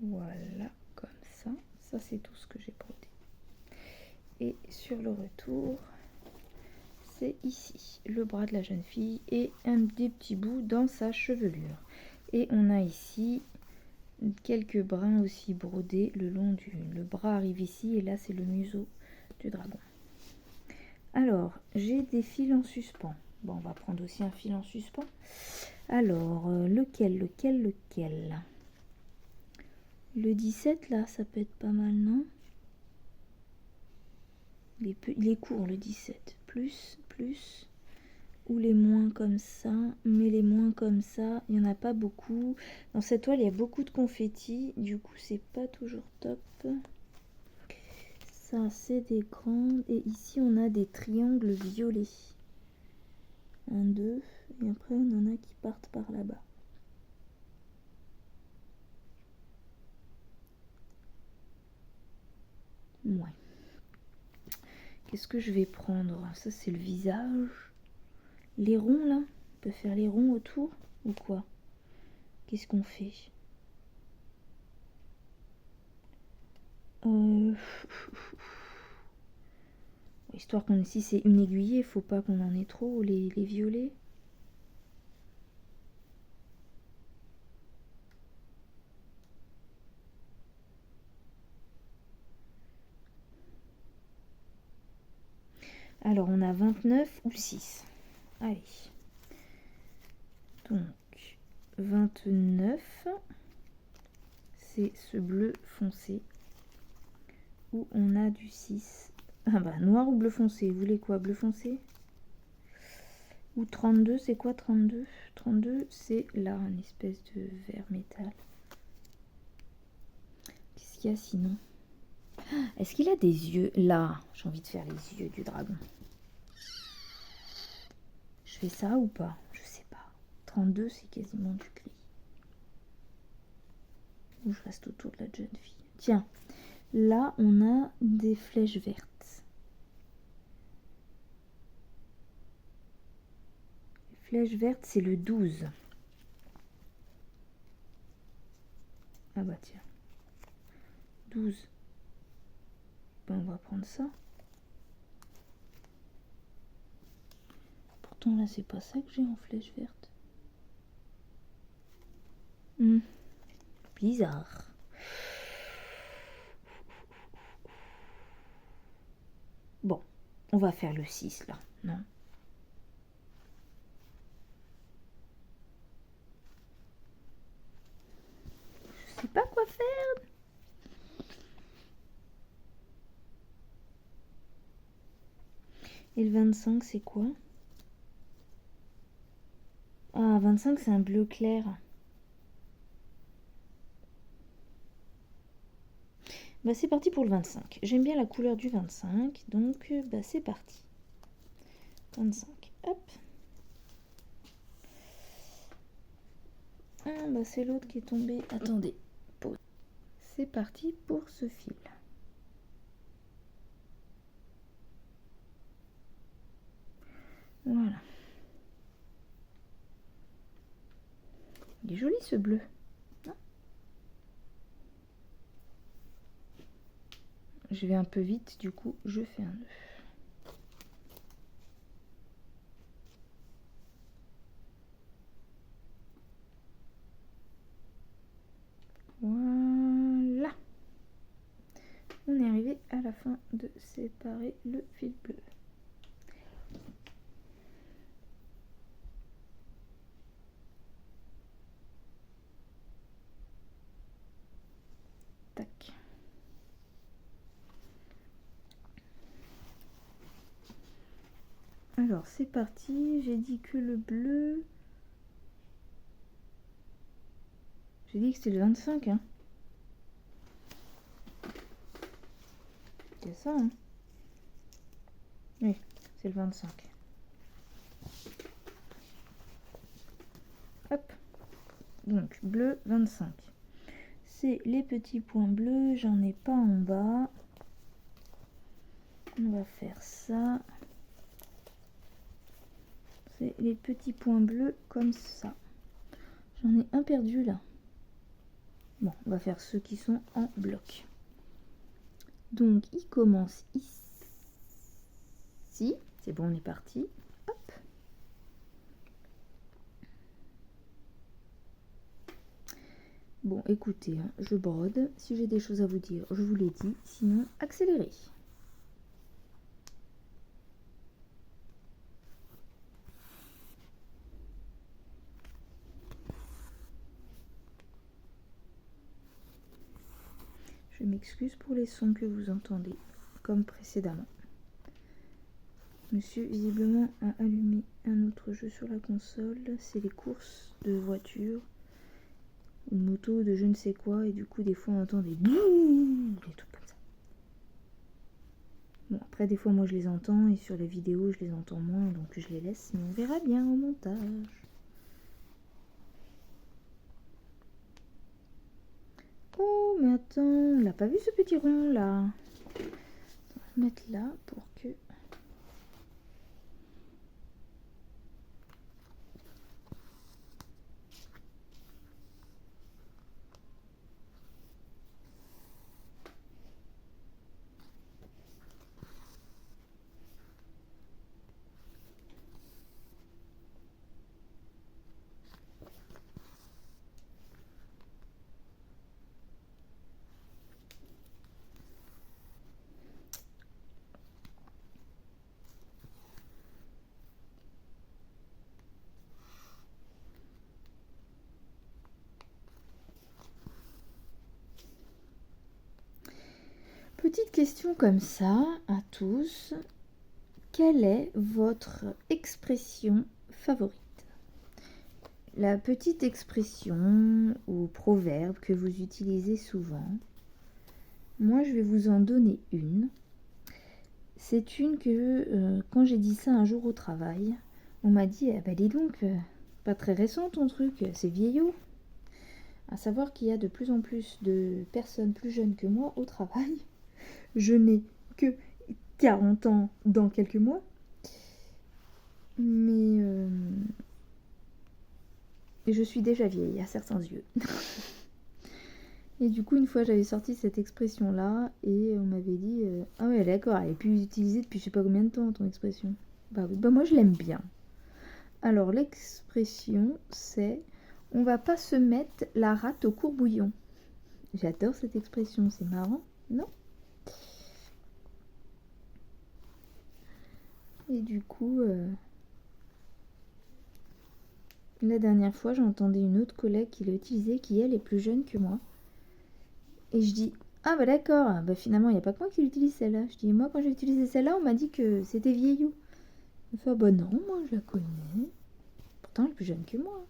Voilà, comme ça. Ça, c'est tout ce que j'ai brodé. Et sur le retour, c'est ici, le bras de la jeune fille et un des petits bouts dans sa chevelure. Et on a ici quelques brins aussi brodés le long du... Le bras arrive ici et là, c'est le museau du dragon. Alors, j'ai des fils en suspens. Bon, on va prendre aussi un fil en suspens. Alors, lequel Le 17, là, ça peut être pas mal, non? Il est court, le 17. Plus. Ou les moins comme ça. Mais les moins comme ça, il n'y en a pas beaucoup. Dans cette toile, il y a beaucoup de confettis. Du coup, c'est pas toujours top. Ça, c'est des grandes. Et ici, on a des triangles violets. 1, 2. Et après, on en a qui partent par là-bas. Ouais. Qu'est-ce que je vais prendre? Ça, c'est le visage. Les ronds, là? On peut faire les ronds autour? Ou quoi? Qu'est-ce qu'on fait? Histoire qu'on... Si c'est une aiguillée, faut pas qu'on en ait trop, les violets. Alors, on a 29 ou 6. Allez. Donc, 29, c'est ce bleu foncé. Où on a du 6. Ah bah, noir ou bleu foncé? Vous voulez quoi? Bleu foncé? Ou 32, c'est quoi 32? 32, c'est là, un espèce de vert métal. Qu'est-ce qu'il y a sinon? Est-ce qu'il a des yeux? Là, j'ai envie de faire les yeux du dragon. Je fais ça ou pas? Je sais pas. 32, c'est quasiment du gris. Ou je reste autour de la jeune fille. Tiens, là, on a des flèches vertes. Les flèches vertes, c'est le 12. Ah bah tiens. 12. Ben, on va prendre ça. Pourtant, là, c'est pas ça que j'ai en flèche verte. Bizarre. Bon, on va faire le 6, là, non? Je sais pas quoi faire. Et le 25, c'est quoi? Ah, 25, c'est un bleu clair. Bah, c'est parti pour le 25. J'aime bien la couleur du 25, donc bah, c'est parti. 25, hop. Ah, bah, c'est l'autre qui est tombé. Attendez, pause. C'est parti pour ce fil. Voilà. Il est joli ce bleu. Je vais un peu vite, du coup, je fais un nœud. Voilà. On est arrivé à la fin de séparer le fil bleu. Tac. Alors c'est parti, j'ai dit que le bleu... J'ai dit que c'était le 25, hein. C'est ça, hein. Oui, c'est le 25. Hop. Donc, bleu 25. C'est les petits points bleus, j'en ai pas en bas. On va faire ça. C'est les petits points bleus comme ça. J'en ai un perdu là. Bon, on va faire ceux qui sont en bloc. Donc, il commence ici. C'est bon, on est parti. Hop. Bon, écoutez, hein, je brode. Si j'ai des choses à vous dire, je vous les dis. Sinon, accélérez. Je m'excuse pour les sons que vous entendez, comme précédemment. Monsieur, visiblement, a allumé un autre jeu sur la console. C'est les courses de voitures, une moto, de je ne sais quoi. Et du coup, des fois, on entend des trucs comme ça. Bon, après, des fois, moi, je les entends. Et sur les vidéos, je les entends moins. Donc, je les laisse. Mais on verra bien au montage. Oh, mais attends, on l'a pas vu ce petit rond là. On va le mettre là pour que... Petite question comme ça à tous. Quelle est votre expression favorite? La petite expression ou proverbe que vous utilisez souvent. Moi, je vais vous en donner une. C'est une que, quand j'ai dit ça un jour au travail, on m'a dit, eh ben dis donc, pas très récent ton truc, c'est vieillot. À savoir qu'il y a de plus en plus de personnes plus jeunes que moi au travail. Je n'ai que 40 ans dans quelques mois. Mais je suis déjà vieille à certains yeux. Et du coup, une fois, j'avais sorti cette expression-là et on m'avait dit ah ouais, d'accord, elle est plus utilisée depuis je sais pas combien de temps, ton expression. Bah oui, bah moi je l'aime bien. Alors, l'expression, c'est on va pas se mettre la rate au courbouillon. J'adore cette expression, c'est marrant, non? Et du coup, la dernière fois, j'entendais une autre collègue qui l'a utilisée, qui elle est plus jeune que moi. Et je dis, ah bah d'accord, bah finalement il n'y a pas que moi qui l'utilise celle-là. Je dis, moi quand j'ai utilisé celle-là, on m'a dit que c'était vieillot. Elle fait, ah bah non, moi je la connais. Pourtant elle est plus jeune que moi.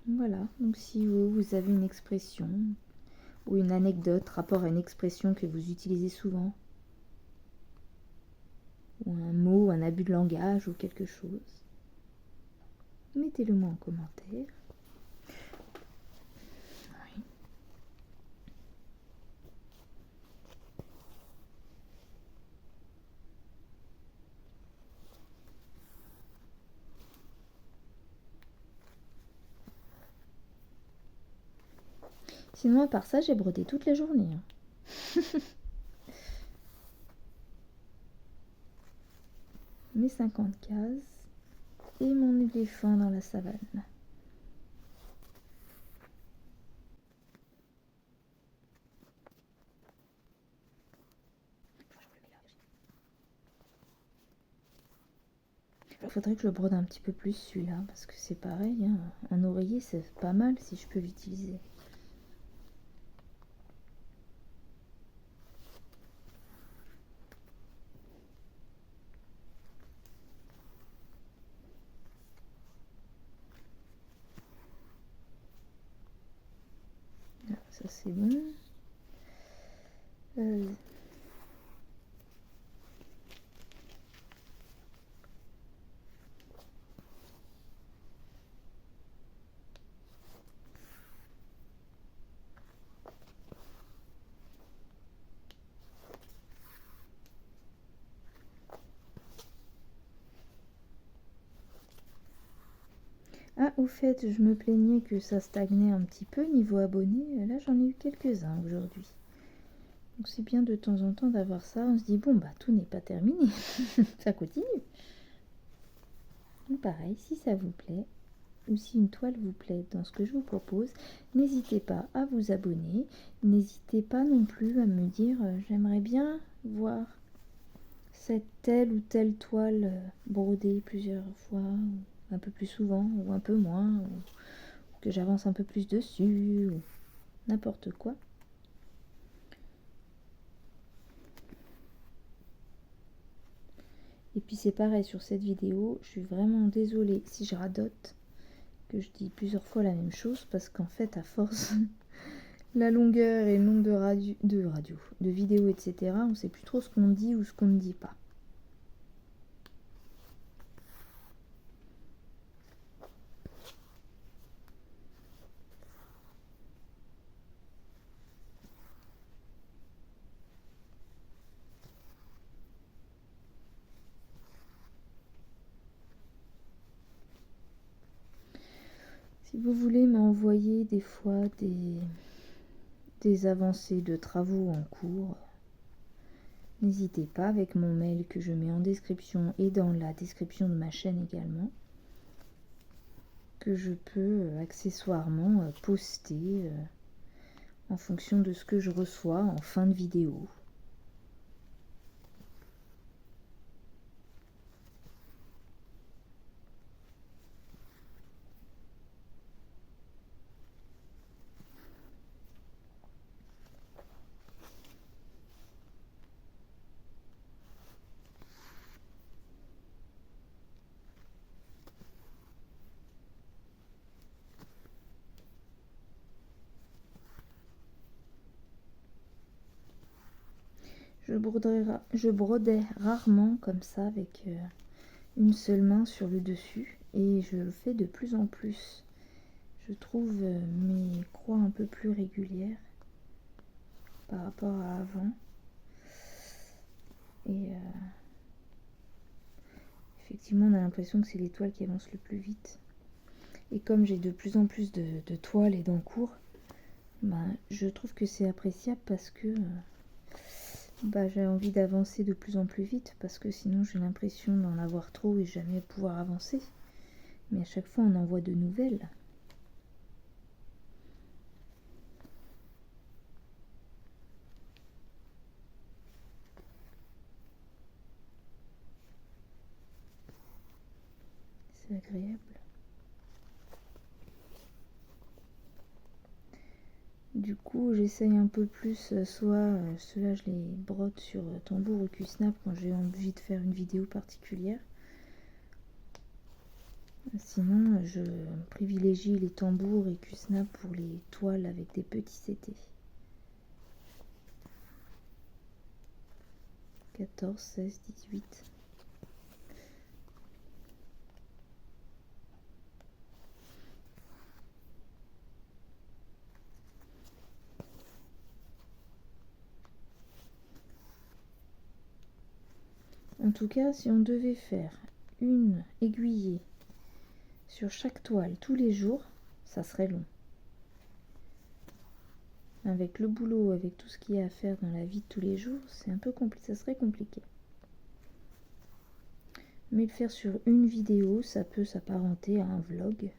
Voilà, donc si vous avez une expression ou une anecdote rapport à une expression que vous utilisez souvent, ou un mot, un abus de langage ou quelque chose, mettez-le moi en commentaire. Sinon, à part ça, j'ai brodé toute la journée. Mes 50 cases et mon éléphant dans la savane. Il faudrait que je brode un petit peu plus celui-là, parce que c'est pareil, hein. Un oreiller c'est pas mal si je peux l'utiliser. Ça c'est bon. Ah, au fait, je me plaignais que ça stagnait un petit peu niveau abonnés. Là, j'en ai eu quelques-uns aujourd'hui. Donc c'est bien de temps en temps d'avoir ça. On se dit, bon, bah tout n'est pas terminé. Ça continue. Donc, pareil, si ça vous plaît, ou si une toile vous plaît dans ce que je vous propose, n'hésitez pas à vous abonner. N'hésitez pas non plus à me dire, j'aimerais bien voir cette telle ou telle toile brodée plusieurs fois, ou un peu plus souvent, ou un peu moins, ou que j'avance un peu plus dessus, ou n'importe quoi. Et puis c'est pareil sur cette vidéo, je suis vraiment désolée si je radote, que je dis plusieurs fois la même chose, parce qu'en fait à force, la longueur et le nombre de vidéos, etc., on ne sait plus trop ce qu'on dit ou ce qu'on ne dit pas. Si vous voulez m'envoyer des fois des avancées de travaux en cours, n'hésitez pas avec mon mail que je mets en description et dans la description de ma chaîne également, que je peux accessoirement poster en fonction de ce que je reçois en fin de vidéo. Je brodais rarement comme ça avec une seule main sur le dessus, et je le fais de plus en plus. Je trouve mes croix un peu plus régulières par rapport à avant. Et effectivement, on a l'impression que c'est les toiles qui avancent le plus vite. Et comme j'ai de plus en plus de toiles et d'encours, bah, je trouve que c'est appréciable parce que j'ai envie d'avancer de plus en plus vite, parce que sinon j'ai l'impression d'en avoir trop et jamais pouvoir avancer. Mais à chaque fois on en voit de nouvelles. C'est agréable. Du coup, j'essaye un peu plus, soit ceux-là je les brode sur tambour ou Q-Snap quand j'ai envie de faire une vidéo particulière. Sinon, je privilégie les tambours et Q-Snap pour les toiles avec des petits CT. 14, 16, 18. En tout cas, si on devait faire une aiguillée sur chaque toile tous les jours, ça serait long. avec le boulot, avec tout ce qu'il y a à faire dans la vie de tous les jours, c'est un peu compliqué, ça serait compliqué. Mais le faire sur une vidéo, ça peut s'apparenter à un vlog.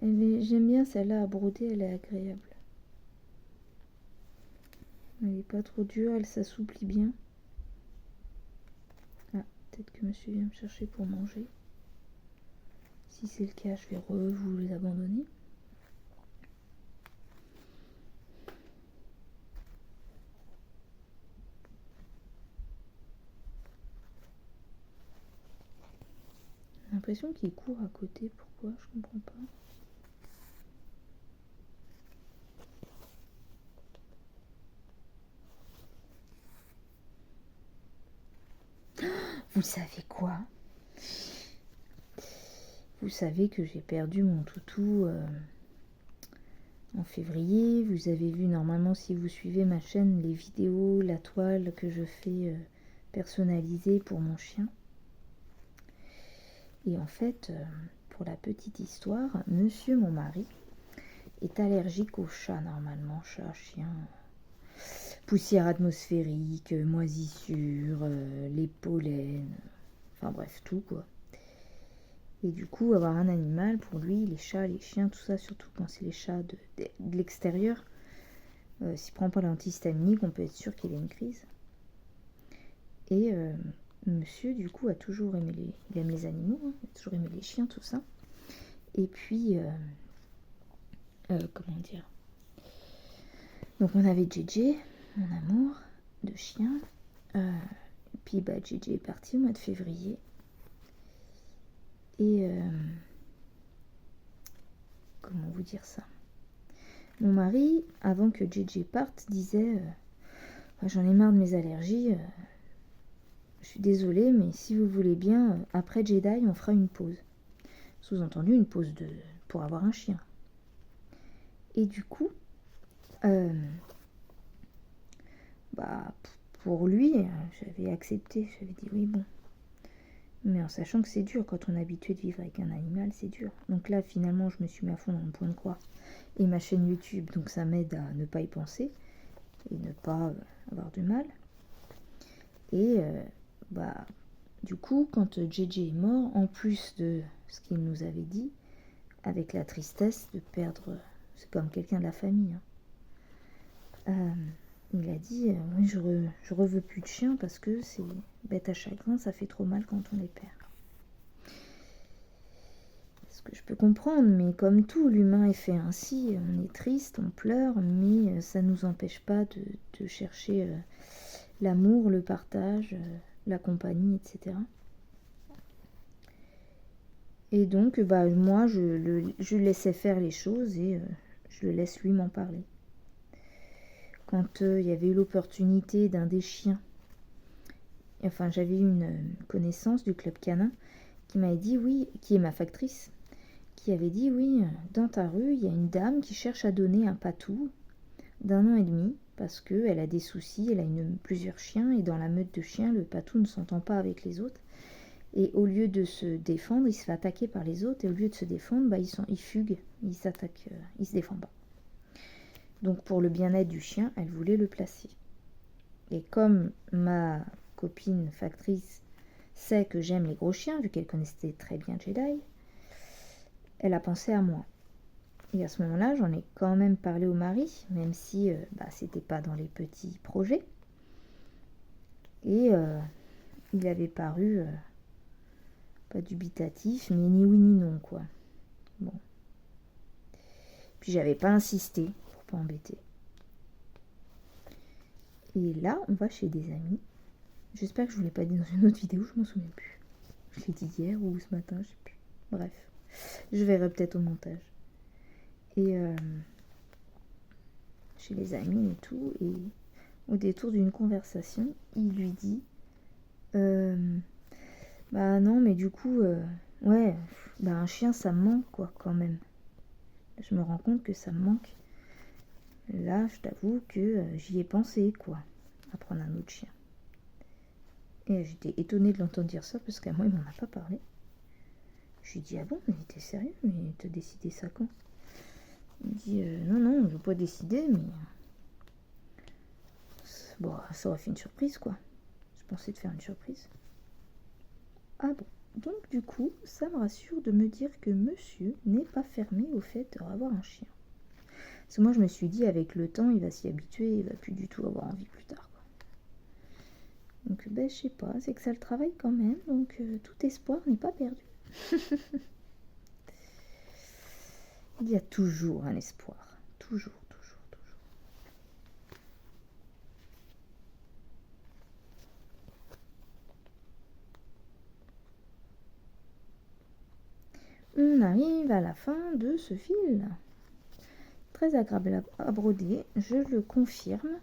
J'aime bien celle-là à broder, elle est agréable. Elle n'est pas trop dure, elle s'assouplit bien. Ah, peut-être que monsieur vient me chercher pour manger. Si c'est le cas, je vais vous les abandonner. J'ai l'impression qu'il court à côté, pourquoi? Je comprends pas. Vous savez quoi? Vous savez que j'ai perdu mon toutou en février. Vous avez vu normalement, si vous suivez ma chaîne, les vidéos, la toile que je fais personnalisée pour mon chien. Et en fait, pour la petite histoire, monsieur mon mari est allergique aux chats normalement, chat, chien, poussière atmosphérique, moisissure, les pollens, enfin bref, tout quoi. Et du coup, avoir un animal, pour lui, les chats, les chiens, tout ça, surtout quand c'est les chats de l'extérieur, s'il prend pas l'antihistaminique, on peut être sûr qu'il a une crise. Et monsieur, du coup, a toujours aimé il aime les animaux, hein, il a toujours aimé les chiens, tout ça. Et puis, comment dire? Donc on avait JJ, mon amour de chien. Puis bah, JJ est parti au mois de février. Et comment vous dire ça? Mon mari, avant que JJ parte, disait j'en ai marre de mes allergies. Je suis désolée, mais si vous voulez bien, après Jedi, on fera une pause. Sous-entendu, une pause pour avoir un chien. Et du coup, bah, pour lui, j'avais accepté. J'avais dit oui, bon. Mais en sachant que c'est dur, quand on est habitué de vivre avec un animal, c'est dur. Donc là, finalement, je me suis mis à fond dans le point de croix et ma chaîne YouTube. Donc ça m'aide à ne pas y penser et ne pas avoir de mal. Et bah, du coup, quand JJ est mort, en plus de ce qu'il nous avait dit, avec la tristesse de perdre, c'est comme quelqu'un de la famille, hein, il a dit oui, je reveux plus de chien parce que c'est bête à chagrin, ça fait trop mal quand on les perd. Ce que je peux comprendre, mais comme tout, l'humain est fait ainsi, on est triste, on pleure, mais ça ne nous empêche pas de chercher l'amour, le partage, la compagnie, etc. Et donc, bah, moi, je laissais faire les choses et je le laisse lui m'en parler. Quand il y avait eu l'opportunité d'un des chiens, enfin j'avais eu une connaissance du club canin qui m'avait dit oui, qui est ma factrice, qui avait dit oui, dans ta rue, il y a une dame qui cherche à donner un patou d'1 an et demi parce qu'elle a des soucis, elle a plusieurs chiens et dans la meute de chiens, le patou ne s'entend pas avec les autres. Et au lieu de se défendre, il se fait attaquer par les autres et au lieu de se défendre, bah, il fugue, il s'attaque, il se défend pas. Donc pour le bien-être du chien, elle voulait le placer. Et comme ma copine factrice sait que j'aime les gros chiens, vu qu'elle connaissait très bien Jedi, elle a pensé à moi. Et à ce moment-là, j'en ai quand même parlé au mari, même si bah, c'était pas dans les petits projets. Et il avait paru pas dubitatif, mais ni oui ni non, quoi. Bon. Puis j'avais pas insisté pour pas embêter. Et là, on va chez des amis. J'espère que je vous l'ai pas dit dans une autre vidéo, je m'en souviens plus. Je l'ai dit hier ou ce matin, je sais plus. Bref, je verrai peut-être au montage. Et chez les amis et tout, et au détour d'une conversation, il lui dit bah non, mais du coup, ouais, bah un chien ça me manque quoi quand même. Je me rends compte que ça me manque. Là, je t'avoue que j'y ai pensé, quoi, à prendre un autre chien. Et j'étais étonnée de l'entendre dire ça, parce qu'à moi, il m'en a pas parlé. Je lui ai dit, ah bon, mais t'es sérieux? Mais t'as décidé ça quand? Il me dit, non, non, je veux pas décider, mais... Bon, ça aurait fait une surprise, quoi. Je pensais te faire une surprise. Ah bon. Donc, du coup, ça me rassure de me dire que monsieur n'est pas fermé au fait d'avoir un chien. Parce que moi, je me suis dit, avec le temps, il va s'y habituer, il va plus du tout avoir envie plus tard, quoi. Donc, ben, je sais pas, c'est que ça le travaille quand même, donc tout espoir n'est pas perdu. Il y a toujours un espoir. Toujours, toujours, toujours. On arrive à la fin de ce fil. Très agréable à broder, je le confirme.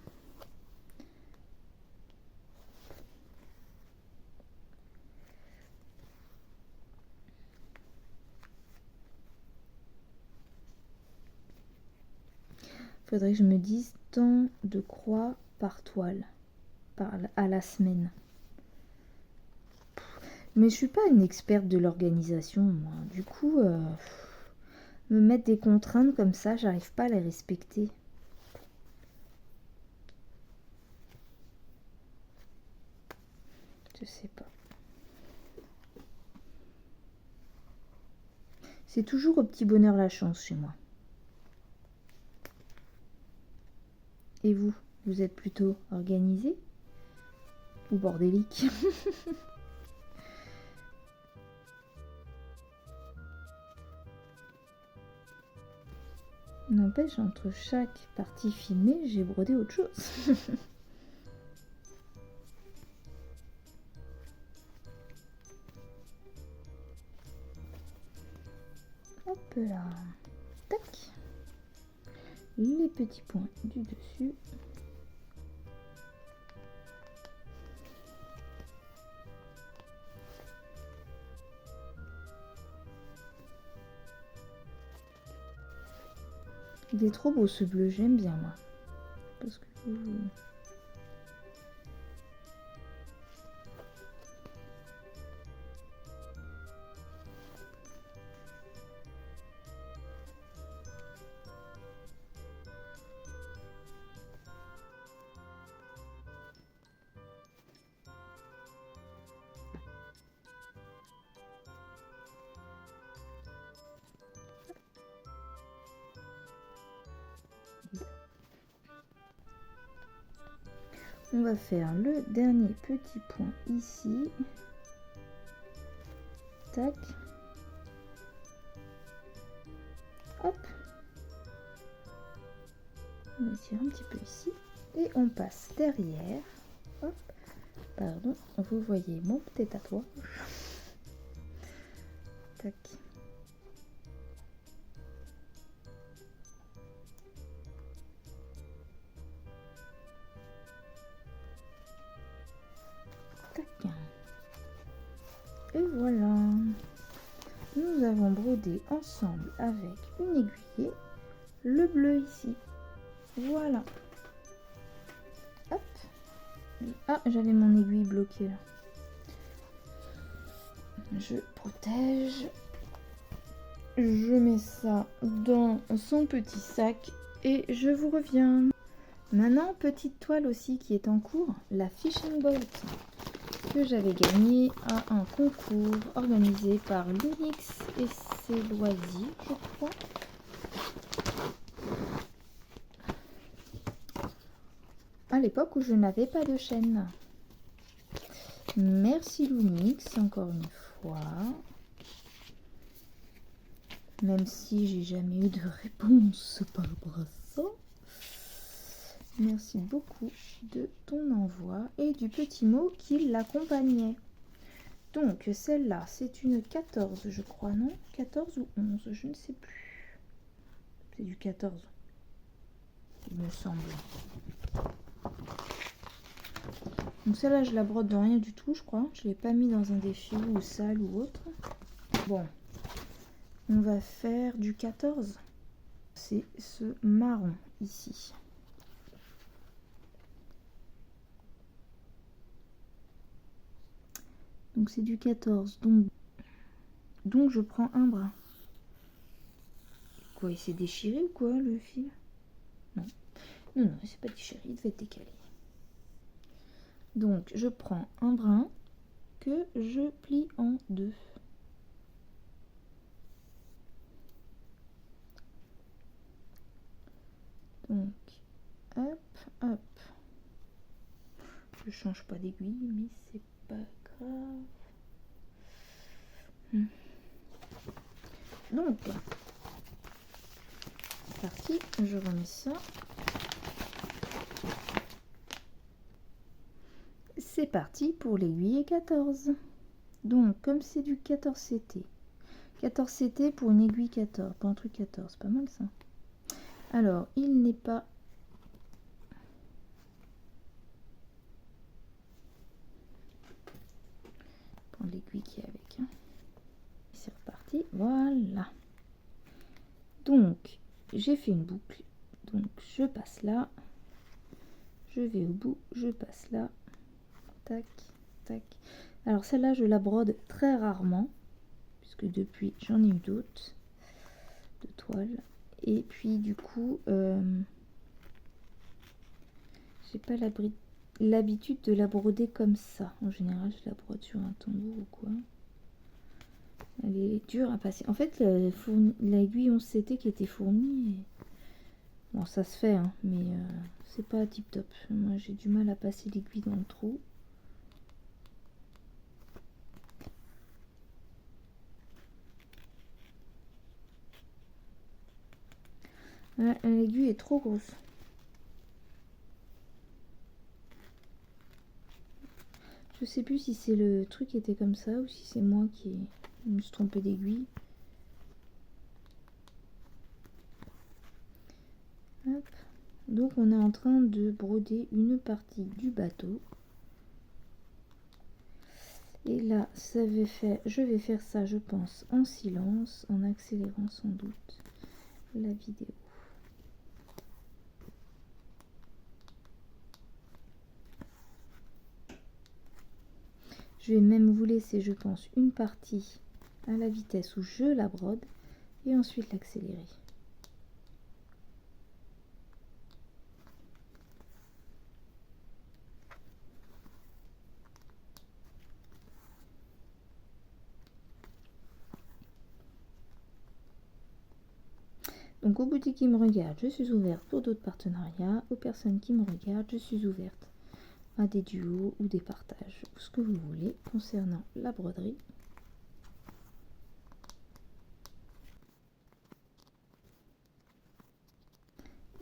Faudrait que je me dise tant de croix par toile à la semaine. Mais je suis pas une experte de l'organisation, moi. Du coup, me mettre des contraintes comme ça, j'arrive pas à les respecter. Je sais pas. C'est toujours au petit bonheur la chance chez moi. Et vous, vous êtes plutôt organisé ou bordélique? N'empêche, entre chaque partie filmée, j'ai brodé autre chose. Hop là. Tac. Les petits points du dessus. Il est trop beau ce bleu, j'aime bien moi. Parce que... On va faire le dernier petit point ici. Tac. Hop. On va tirer un petit peu ici. Et on passe derrière. Hop. Pardon, vous voyez mon petit tatouage. Tac. Tac. Et voilà. Nous avons brodé ensemble avec une aiguille le bleu ici. Voilà. Hop. Ah, j'avais mon aiguille bloquée là. Je protège. Je mets ça dans son petit sac et je vous reviens. Maintenant, petite toile aussi qui est en cours, la Fishing Boat, que j'avais gagnée à un concours organisé par l'Unix et ses loisirs, je crois. À l'époque où je n'avais pas de chaîne. Merci l'Unix encore une fois. Même si j'ai jamais eu de réponse par rapport à ça. Merci beaucoup de ton envoi et du petit mot qui l'accompagnait. Donc celle-là, c'est une 14, je crois, non? 14 ou 11, je ne sais plus. C'est du 14, il me semble. Donc celle-là, je la brode de rien du tout, je crois. Je ne l'ai pas mis dans un défi ou sale ou autre. Bon, on va faire du 14. C'est ce marron ici. Donc c'est du 14. Donc je prends un bras. Quoi, il s'est déchiré ou quoi le fil? Non. Non, non, il s'est pas déchiré, il devait être décalé. Donc je prends un brin que je plie en deux. Donc hop, hop. Je change pas d'aiguille, mais c'est pas grave. Donc, c'est parti, je remets ça. C'est parti pour l'aiguille 14. Donc, comme c'est du 14 CT, 14 CT pour une aiguille 14, pour un truc 14, pas mal ça. Alors, il n'est pas... Prendre l'aiguille qui est avec. Hein. C'est reparti, voilà. Donc, j'ai fait une boucle. Donc, je passe là. Je vais au bout, je passe là. Tac, tac. Alors, celle-là, je la brode très rarement. Puisque depuis, j'en ai eu d'autres. De toiles. Et puis, du coup, j'ai pas l'habitude de la broder comme ça. En général, je la brode sur un tambour ou quoi. Elle est dure à passer. En fait, l'aiguille 11 CT qui était fournie, bon, ça se fait, hein, mais c'est pas tip top. Moi, j'ai du mal à passer l'aiguille dans le trou. L'aiguille est trop grosse. Je sais plus si c'est le truc qui était comme ça ou si c'est moi qui me suis trompée d'aiguille. Hop. Donc on est en train de broder une partie du bateau. Et là, je vais faire ça, je pense, en silence, en accélérant sans doute la vidéo. Je vais même vous laisser, je pense, une partie à la vitesse où je la brode et ensuite l'accélérer. Donc aux boutiques qui me regardent, je suis ouverte pour d'autres partenariats. Aux personnes qui me regardent, je suis ouverte à des duos ou des partages, ou ce que vous voulez concernant la broderie.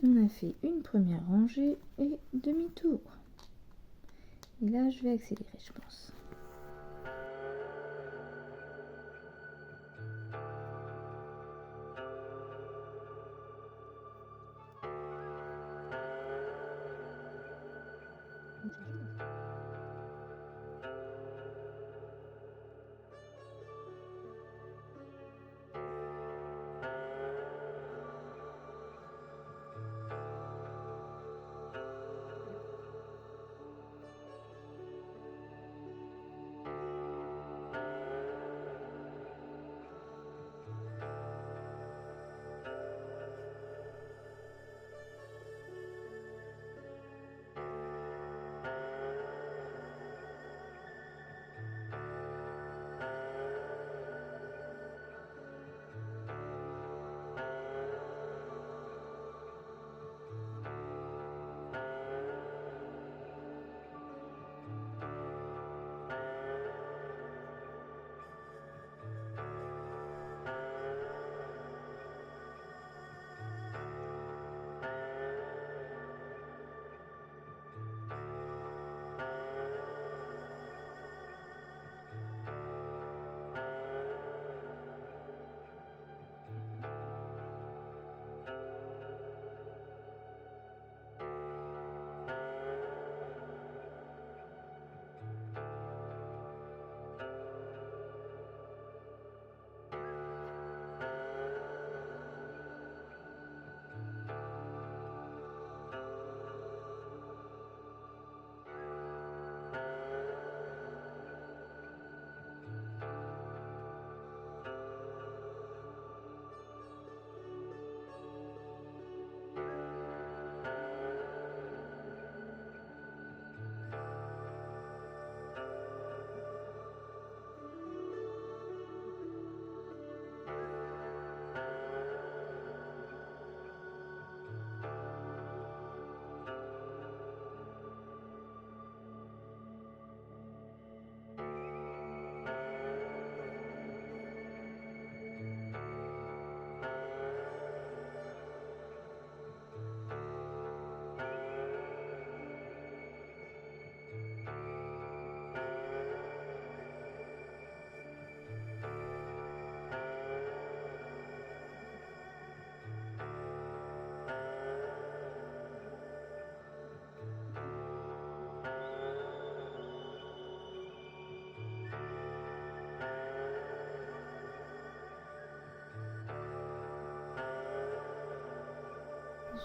On a fait une première rangée et demi-tour. Et là, je vais accélérer, je pense.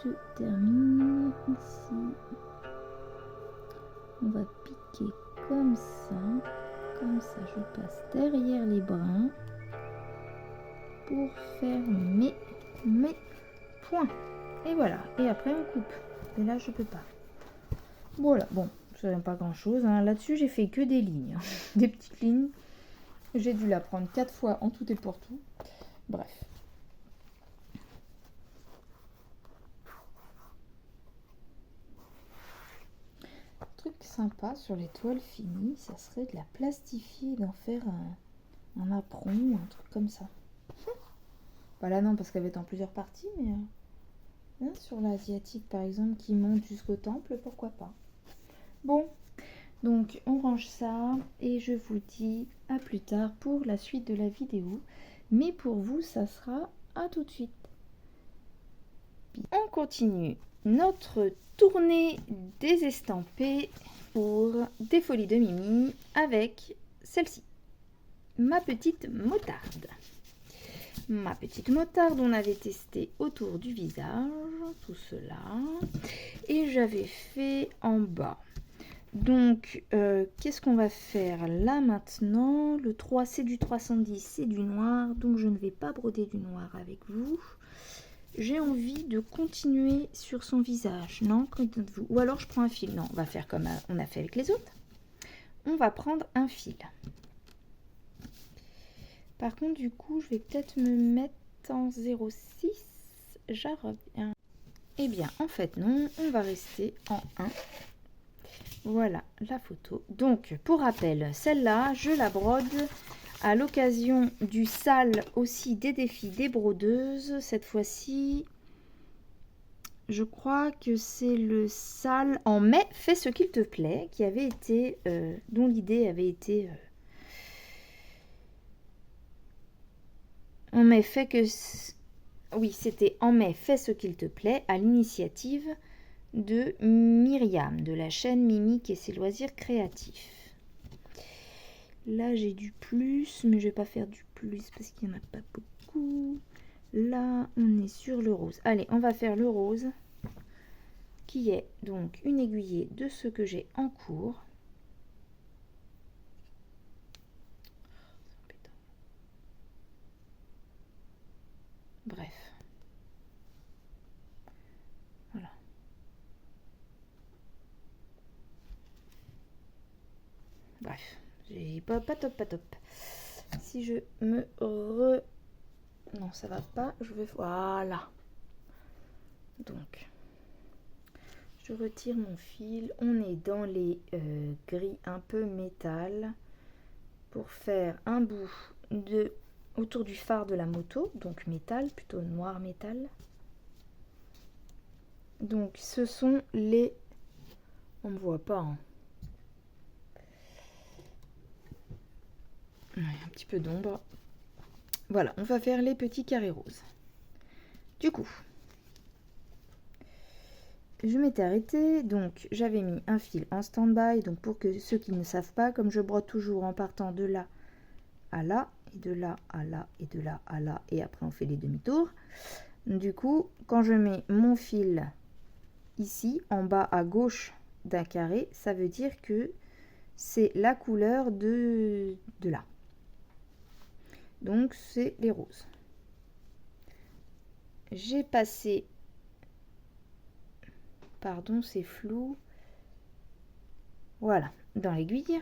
je termine ici. On va piquer comme ça je passe derrière les brins pour faire mes points. Et voilà, et après on coupe. Et là je peux pas. Voilà, bon, ça n'a pas grand chose. Hein. Là-dessus j'ai fait que des lignes, des petites lignes. J'ai dû la prendre 4 fois en tout et pour tout. Bref. Truc sympa sur les toiles finies, ça serait de la plastifier, d'en faire un apron ou un truc comme ça. Bah là non, parce qu'elle va être en plusieurs parties, mais hein, sur l'asiatique par exemple qui monte jusqu'au temple, pourquoi pas. Bon, donc on range ça et je vous dis à plus tard pour la suite de la vidéo. Mais pour vous, ça sera à tout de suite. On continue notre tournée des estampés pour des folies de Mimi avec celle-ci, ma petite motarde. Ma petite motarde, on avait testé autour du visage, tout cela, et j'avais fait en bas. Donc, qu'est-ce qu'on va faire là maintenant? Le 3, c'est du 310, c'est du noir, donc je ne vais pas broder du noir avec vous. J'ai envie de continuer sur son visage, non? Ou alors je prends un fil. Non, on va faire comme on a fait avec les autres. On va prendre un fil. Par contre, du coup, je vais peut-être me mettre en 0,6. Je reviens. Eh bien, en fait, non, on va rester en 1. Voilà la photo. Donc, pour rappel, celle-là, je la brode à l'occasion du sale aussi des défis des brodeuses. Cette fois-ci, je crois que c'est le sale en mai, fais ce qu'il te plaît, qui avait été, dont l'idée avait été en mai, fait que... Oui, c'était en mai, fais ce qu'il te plaît, à l'initiative de Myriam, de la chaîne Mimique et ses loisirs créatifs. Là, j'ai du plus, mais je vais pas faire du plus parce qu'il n'y en a pas beaucoup. Là, on est sur le rose. Allez, on va faire le rose, qui est donc une aiguillée de ce que j'ai en cours. Bref. Voilà. Bref. Pas top, pas top. Si je me non, ça va pas. Je vais... Voilà. Donc, je retire mon fil. On est dans les gris un peu métal pour faire un bout autour du phare de la moto. Donc métal, plutôt noir métal. Donc, ce sont les... On ne voit pas, hein. Ouais, un petit peu d'ombre. Voilà, on va faire les petits carrés roses. Du coup, je m'étais arrêtée, donc j'avais mis un fil en stand-by. Donc pour que ceux qui ne savent pas, comme je brode toujours en partant de là à là, et de là à là, et de là à là, et après on fait les demi-tours. Du coup, quand je mets mon fil ici, en bas à gauche d'un carré, ça veut dire que c'est la couleur de là. Donc c'est les roses. J'ai passé, pardon, c'est flou, voilà, dans l'aiguille.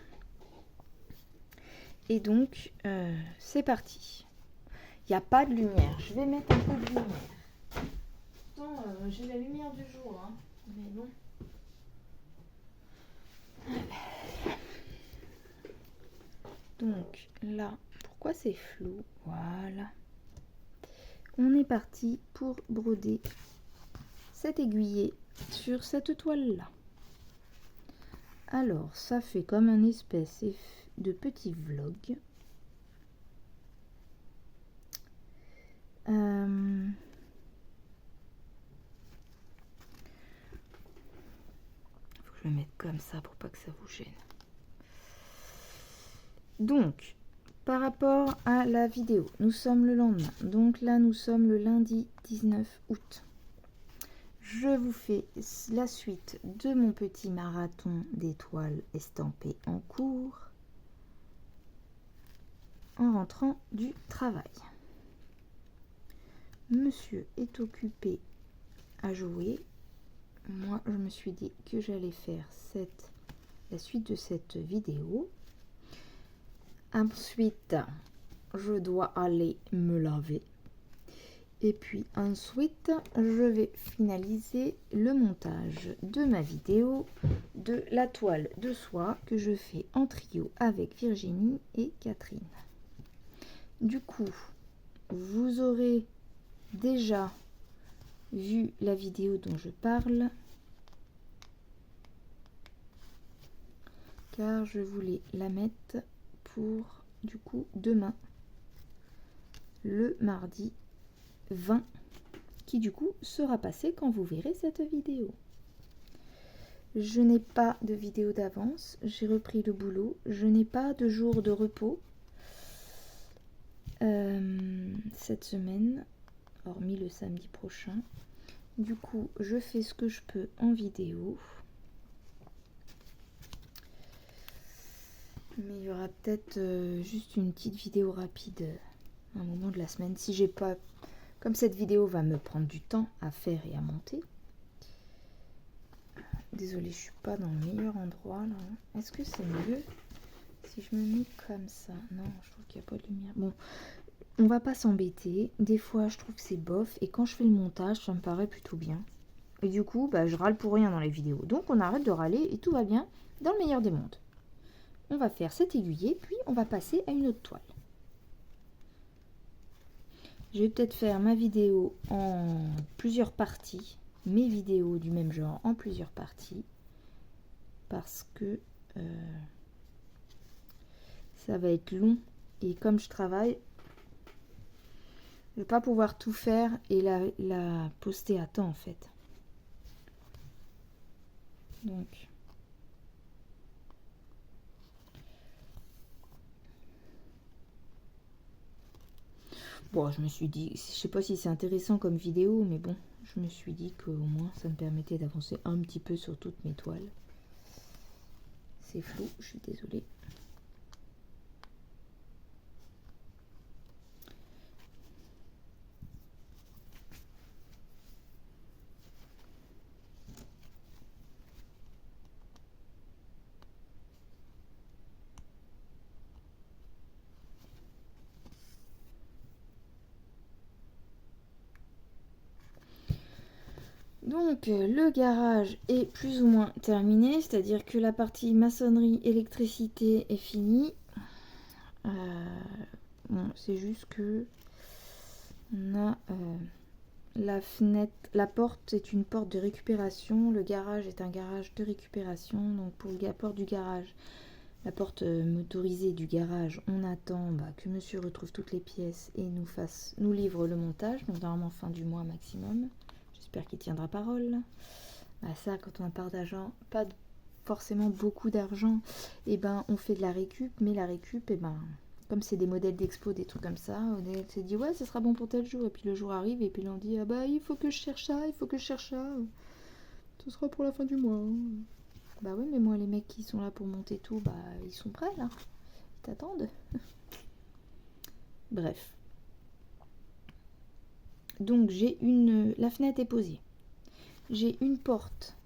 Et donc c'est parti. Il n'y a pas de lumière, je vais mettre un peu de lumière. Pourtant j'ai la lumière du jour, hein, mais bon. Donc là, pourquoi c'est flou? Voilà. On est parti pour broder cet aiguillé sur cette toile là. Alors ça fait comme un espèce de petit vlog. Faut que je le mette comme ça pour pas que ça vous gêne. Donc, par rapport à la vidéo, nous sommes le lendemain. Donc là, nous sommes le lundi 19 août. je vous fais la suite de mon petit marathon d'étoiles estampées en cours en rentrant du travail. Monsieur est occupé à jouer. Moi, je me suis dit que j'allais faire la suite de cette vidéo. Ensuite, je dois aller me laver. Et puis ensuite, je vais finaliser le montage de ma vidéo de la toile de soie que je fais en trio avec Virginie et Catherine. Du coup, vous aurez déjà vu la vidéo dont je parle, car je voulais la mettre pour du coup demain, le mardi 20, qui du coup sera passé quand vous verrez cette vidéo. Je n'ai pas de vidéo d'avance, j'ai repris le boulot, je n'ai pas de jour de repos cette semaine, hormis le samedi prochain. Du coup, je fais ce que je peux en vidéo. Mais il y aura peut-être juste une petite vidéo rapide à un moment de la semaine. Si j'ai pas... Comme cette vidéo va me prendre du temps à faire et à monter. Désolée, je suis pas dans le meilleur endroit là. Est-ce que c'est mieux si je me mets comme ça? Non, je trouve qu'il n'y a pas de lumière. Bon, on va pas s'embêter. Des fois, je trouve que c'est bof. Et quand je fais le montage, ça me paraît plutôt bien. Et du coup, bah, je râle pour rien dans les vidéos. Donc, on arrête de râler et tout va bien dans le meilleur des mondes. On va faire cet aiguillé, puis on va passer à une autre toile. Je vais peut-être faire ma vidéo en plusieurs parties. Mes vidéos du même genre en plusieurs parties. Parce que ça va être long. Et comme je travaille, je ne vais pas pouvoir tout faire et la poster à temps en fait. Donc... Bon, je me suis dit, je sais pas si c'est intéressant comme vidéo, mais bon, je me suis dit qu'au moins ça me permettait d'avancer un petit peu sur toutes mes toiles. C'est flou, je suis désolée. Donc le garage est plus ou moins terminé, c'est-à-dire que la partie maçonnerie, électricité est finie. Bon, c'est juste que on a la fenêtre, la porte est une porte de récupération, le garage est un garage de récupération. Donc pour la porte du garage, la porte motorisée du garage, on attend que monsieur retrouve toutes les pièces et nous livre le montage, donc normalement fin du mois maximum. J'espère qu'il tiendra parole. Ça, quand on n'a pas forcément beaucoup d'argent, et on fait de la récup, mais la récup, comme c'est des modèles d'expo, des trucs comme ça, on s'est dit ouais, ça sera bon pour tel jour, et puis le jour arrive, et puis on dit ah bah il faut que je cherche ça, il faut que je cherche ça, ce sera pour la fin du mois. Bah oui, mais moi les mecs qui sont là pour monter tout, ils sont prêts là, ils t'attendent. Bref. Donc la fenêtre est posée. J'ai une porte.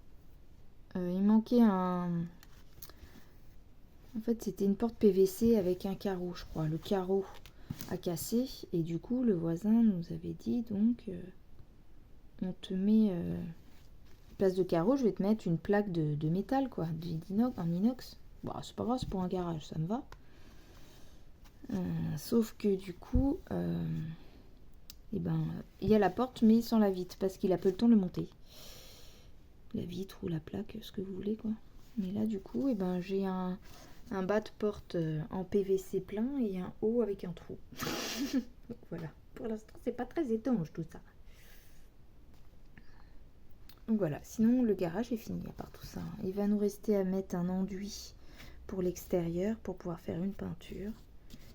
Il manquait un... En fait, c'était une porte PVC avec un carreau, je crois. Le carreau a cassé et du coup, le voisin nous avait dit donc on te met place de carreau, je vais te mettre une plaque de métal quoi, en inox. Bon, c'est pas grave, c'est pour un garage, ça me va. Sauf que du coup, il y a la porte mais sans la vitre parce qu'il a peu le temps de le monter. La vitre ou la plaque, ce que vous voulez quoi. Mais là du coup, j'ai un bas de porte en PVC plein et un haut avec un trou. Donc voilà. Pour l'instant, c'est pas très étanche tout ça. Donc voilà. Sinon, le garage est fini à part tout ça. Il va nous rester à mettre un enduit pour l'extérieur pour pouvoir faire une peinture.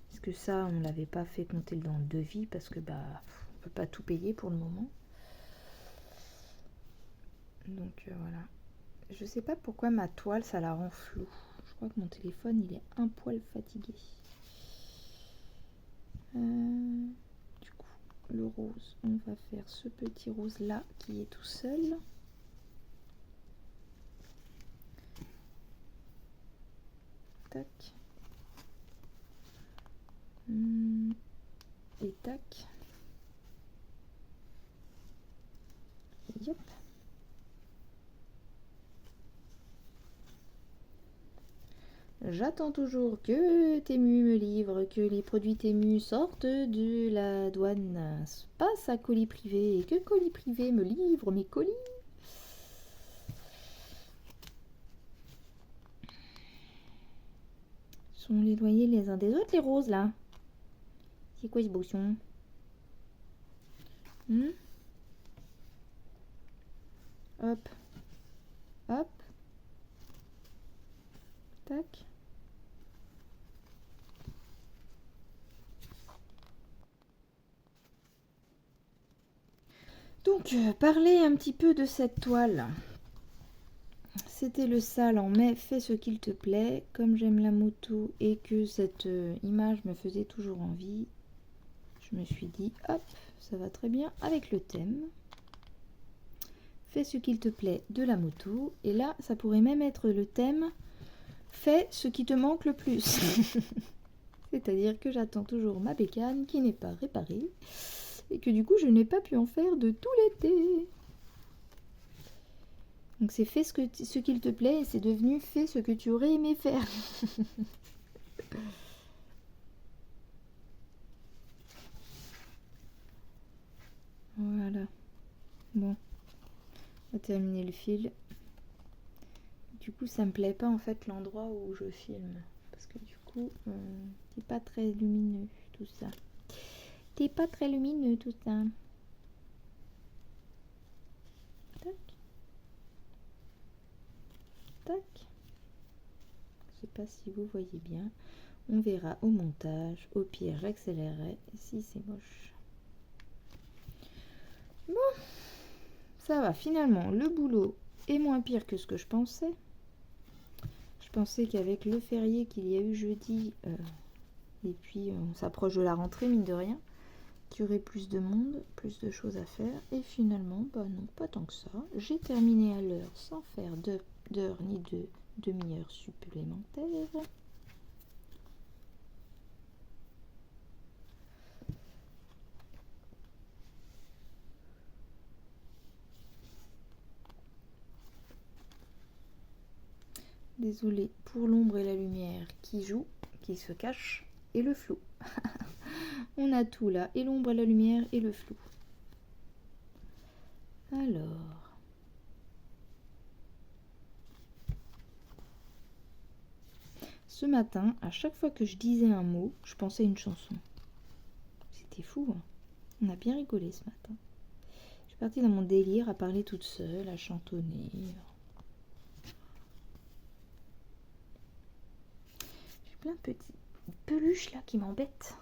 Parce que ça, on l'avait pas fait compter dans le devis parce que on peut pas tout payer pour le moment. Donc voilà. Je sais pas pourquoi ma toile ça la rend floue. Je crois que mon téléphone il est un poil fatigué. Du coup, le rose, on va faire ce petit rose là qui est tout seul. Tac. Et tac. Yep. J'attends toujours que Temu me livre, que les produits Temu sortent de la douane, passent à colis privé et que colis privé me livre mes colis. Sont les loyers les uns des autres, les roses là. C'est quoi ce beau son? Hop. Hop. Tac. Donc, parler un petit peu de cette toile. C'était le sale en mai, fais ce qu'il te plaît. Comme j'aime la moto et que cette image me faisait toujours envie, je me suis dit, hop, ça va très bien avec le thème. Fais ce qu'il te plaît de la moto. Et là, ça pourrait même être le thème, fais ce qui te manque le plus. C'est-à-dire que j'attends toujours ma bécane qui n'est pas réparée. Et que du coup, je n'ai pas pu en faire de tout l'été. Donc c'est fais ce qu'il te plaît et c'est devenu fais ce que tu aurais aimé faire. Voilà. Bon. On va terminer le fil. Du coup, ça me plaît pas en fait l'endroit où je filme. Parce que du coup, c'est pas très lumineux tout ça. T'es pas très lumineux tout ça. Tac. Tac. Je sais pas si vous voyez bien. On verra au montage. Au pire, j'accélérerai si c'est moche. Bon. Ça va, finalement, le boulot est moins pire que ce que je pensais. Je pensais qu'avec le férié qu'il y a eu jeudi, et puis on s'approche de la rentrée, mine de rien, qu'il y aurait plus de monde, plus de choses à faire. Et finalement, bah non, pas tant que ça. J'ai terminé à l'heure sans faire d'heure ni de demi-heure supplémentaire. Désolée pour l'ombre et la lumière qui jouent, qui se cachent, et le flou. On a tout là, et l'ombre et la lumière et le flou. Alors... Ce matin, à chaque fois que je disais un mot, je pensais à une chanson. C'était fou, hein. On a bien rigolé ce matin. Je suis partie dans mon délire à parler toute seule, à chantonner. J'ai plein de petites peluches là qui m'embêtent.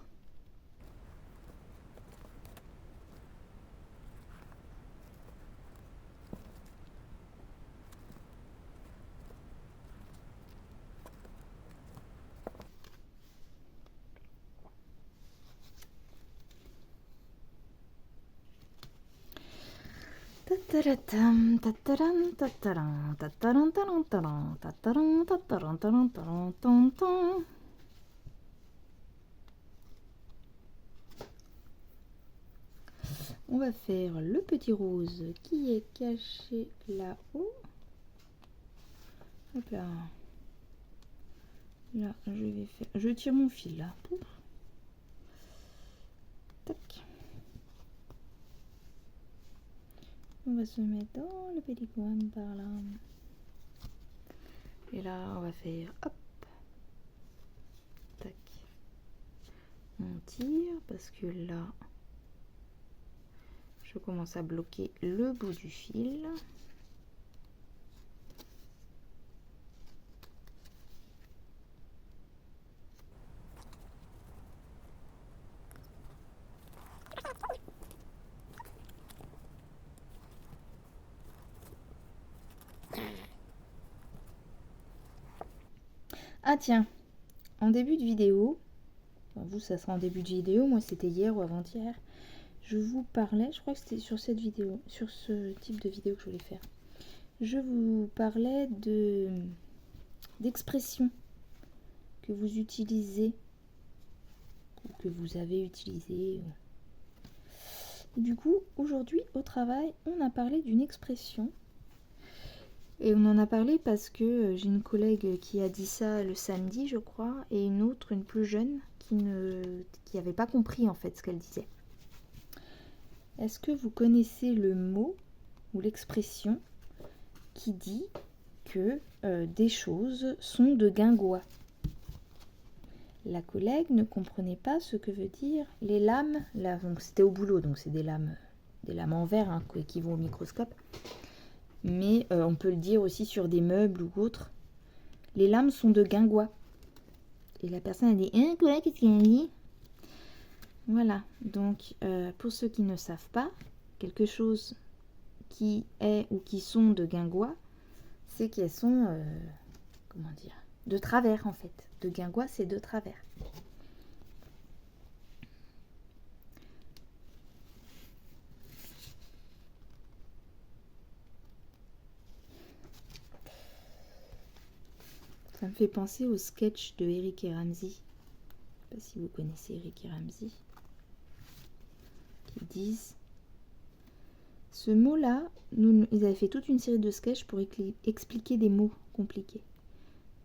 On va faire le petit rose qui est caché là-haut. Hop là. Là, je tire mon fil là. Pouf. Tac. On va se mettre dans le petit coin par là. Et là, on va faire hop. Tac. On tire parce que là, je commence à bloquer le bout du fil. Ah tiens, en début de vidéo, enfin, vous ça sera en début de vidéo, moi c'était hier ou avant-hier, je vous parlais, je crois que c'était sur cette vidéo, sur ce type de vidéo que je voulais faire. Je vous parlais d'expressions que vous utilisez ou que vous avez utilisées. Du coup, aujourd'hui au travail, on a parlé d'une expression. Et on en a parlé parce que j'ai une collègue qui a dit ça le samedi, je crois, et une autre, une plus jeune, qui n'avait pas compris en fait ce qu'elle disait. Est-ce que vous connaissez le mot ou l'expression qui dit que des choses sont de guingois? La collègue ne comprenait pas ce que veut dire les lames. Là, c'était au boulot, donc c'est des lames en verre hein, qui vont au microscope. Mais on peut le dire aussi sur des meubles ou autres. Les lames sont de guingois. Et la personne a dit quoi, qu'est-ce qu'il a dit? Voilà, donc pour ceux qui ne savent pas, quelque chose qui est ou qui sont de guingois, c'est qu'elles sont, comment dire, de travers en fait. De guingois, c'est de travers. Ça me fait penser au sketch de Eric et Ramzy. Je ne sais pas si vous connaissez Eric et Ramzy. Qui disent ce mot-là, ils avaient fait toute une série de sketchs pour expliquer des mots compliqués.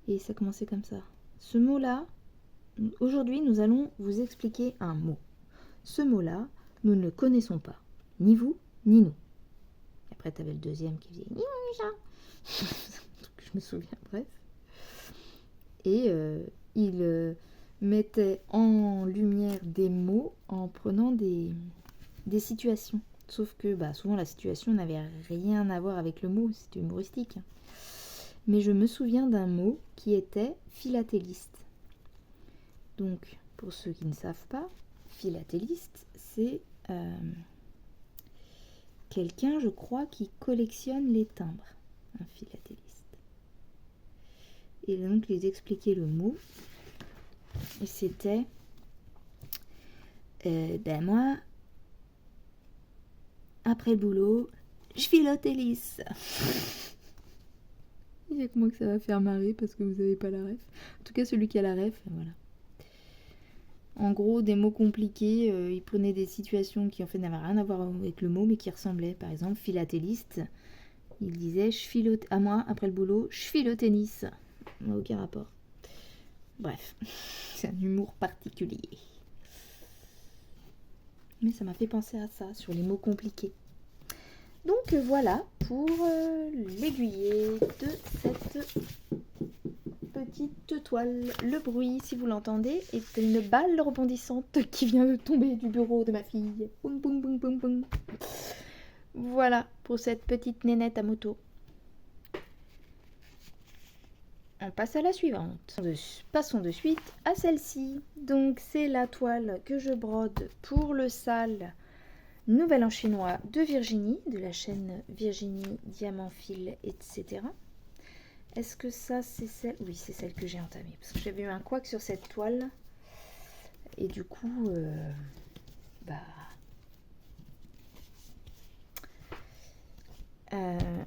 Et ça commençait comme ça. Ce mot-là, aujourd'hui, nous allons vous expliquer un mot. Ce mot-là, nous ne le connaissons pas. Ni vous, ni nous. Et après, tu avais le deuxième qui faisait je me souviens, bref. Et il mettait en lumière des mots en prenant des situations. Sauf que souvent la situation n'avait rien à voir avec le mot, c'était humoristique. Mais je me souviens d'un mot qui était philatéliste. Donc, pour ceux qui ne savent pas, philatéliste, c'est quelqu'un, je crois, qui collectionne les timbres. Un philatéliste. Et donc, ils expliquaient le mot. Et c'était... moi, après le boulot, je philatéliste. Il n'y a que moi que ça va faire marrer parce que vous n'avez pas la ref. En tout cas, celui qui a la ref, voilà. En gros, des mots compliqués, il prenait des situations qui en fait n'avaient rien à voir avec le mot, mais qui ressemblaient. Par exemple, philatéliste, il disait à moi, après le boulot, je file au tennis. Aucun rapport. Bref, c'est un humour particulier. Mais ça m'a fait penser à ça, sur les mots compliqués. Donc voilà pour l'aiguillé de cette petite toile. Le bruit, si vous l'entendez, est une balle rebondissante qui vient de tomber du bureau de ma fille. Boum, boum, boum, boum, boum. Voilà pour cette petite nénette à moto. On passe à la suivante. Passons de suite à celle-ci. Donc c'est la toile que je brode pour le sale Nouvel en chinois de Virginie, de la chaîne Virginie, Diamant Fil, etc. Est-ce que ça c'est celle... Oui, c'est celle que j'ai entamée. Parce que j'avais eu un couac sur cette toile. Et du coup,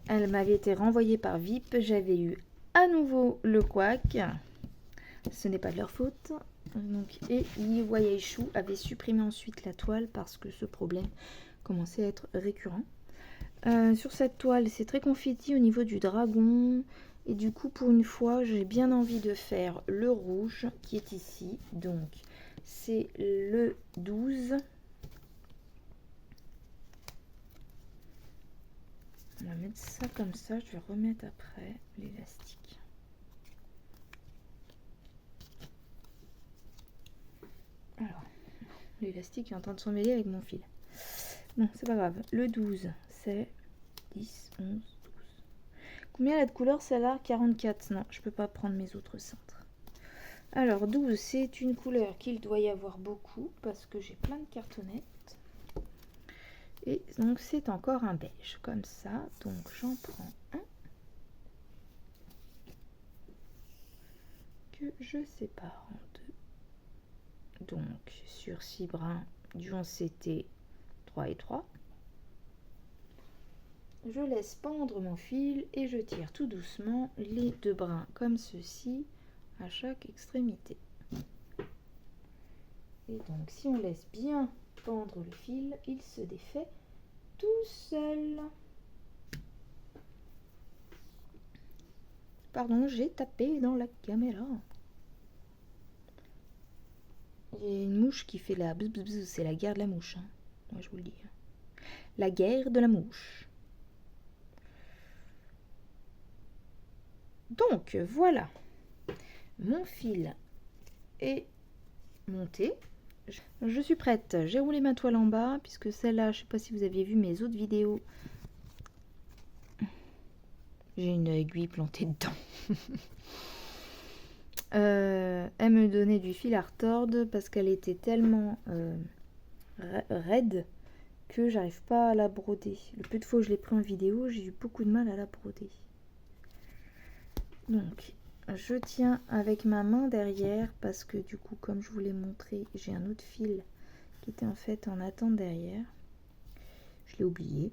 elle m'avait été renvoyée par VIP. J'avais eu à nouveau le couac. Ce n'est pas de leur faute. Donc, et Iwayaishu avait supprimé ensuite la toile parce que ce problème commençait à être récurrent. Sur cette toile, c'est très confetti au niveau du dragon. Et du coup, pour une fois, j'ai bien envie de faire le rouge qui est ici. Donc, c'est le 12. On va mettre ça comme ça. Je vais remettre après l'élastique. Alors, l'élastique est en train de s'emmêler avec mon fil. Non, c'est pas grave. Le 12, c'est 10, 11, 12. Combien elle a de couleurs celle-là? 44. Non, je peux pas prendre mes autres cintres. Alors, 12, c'est une couleur qu'il doit y avoir beaucoup parce que j'ai plein de cartonnettes. Et donc, c'est encore un beige, comme ça. Donc, j'en prends un que je sépare en deux. Donc sur 6 brins du 11CT 3 et 3. Je laisse pendre mon fil et je tire tout doucement les 2 brins comme ceci à chaque extrémité. Et donc si on laisse bien pendre le fil, il se défait tout seul. Pardon, j'ai tapé dans la caméra. Il y a une mouche qui fait la bzz bzz bzz, c'est la guerre de la mouche. Hein. Moi je vous le dis. La guerre de la mouche. Donc voilà, mon fil est monté. Je suis prête, j'ai roulé ma toile en bas, puisque celle-là, je ne sais pas si vous aviez vu mes autres vidéos. J'ai une aiguille plantée dedans. Elle me donnait du fil à retordre parce qu'elle était tellement raide que j'arrive pas à la broder. Le peu de fois où je l'ai pris en vidéo, j'ai eu beaucoup de mal à la broder. Donc, je tiens avec ma main derrière parce que du coup, comme je vous l'ai montré, j'ai un autre fil qui était en fait en attente derrière. Je l'ai oublié.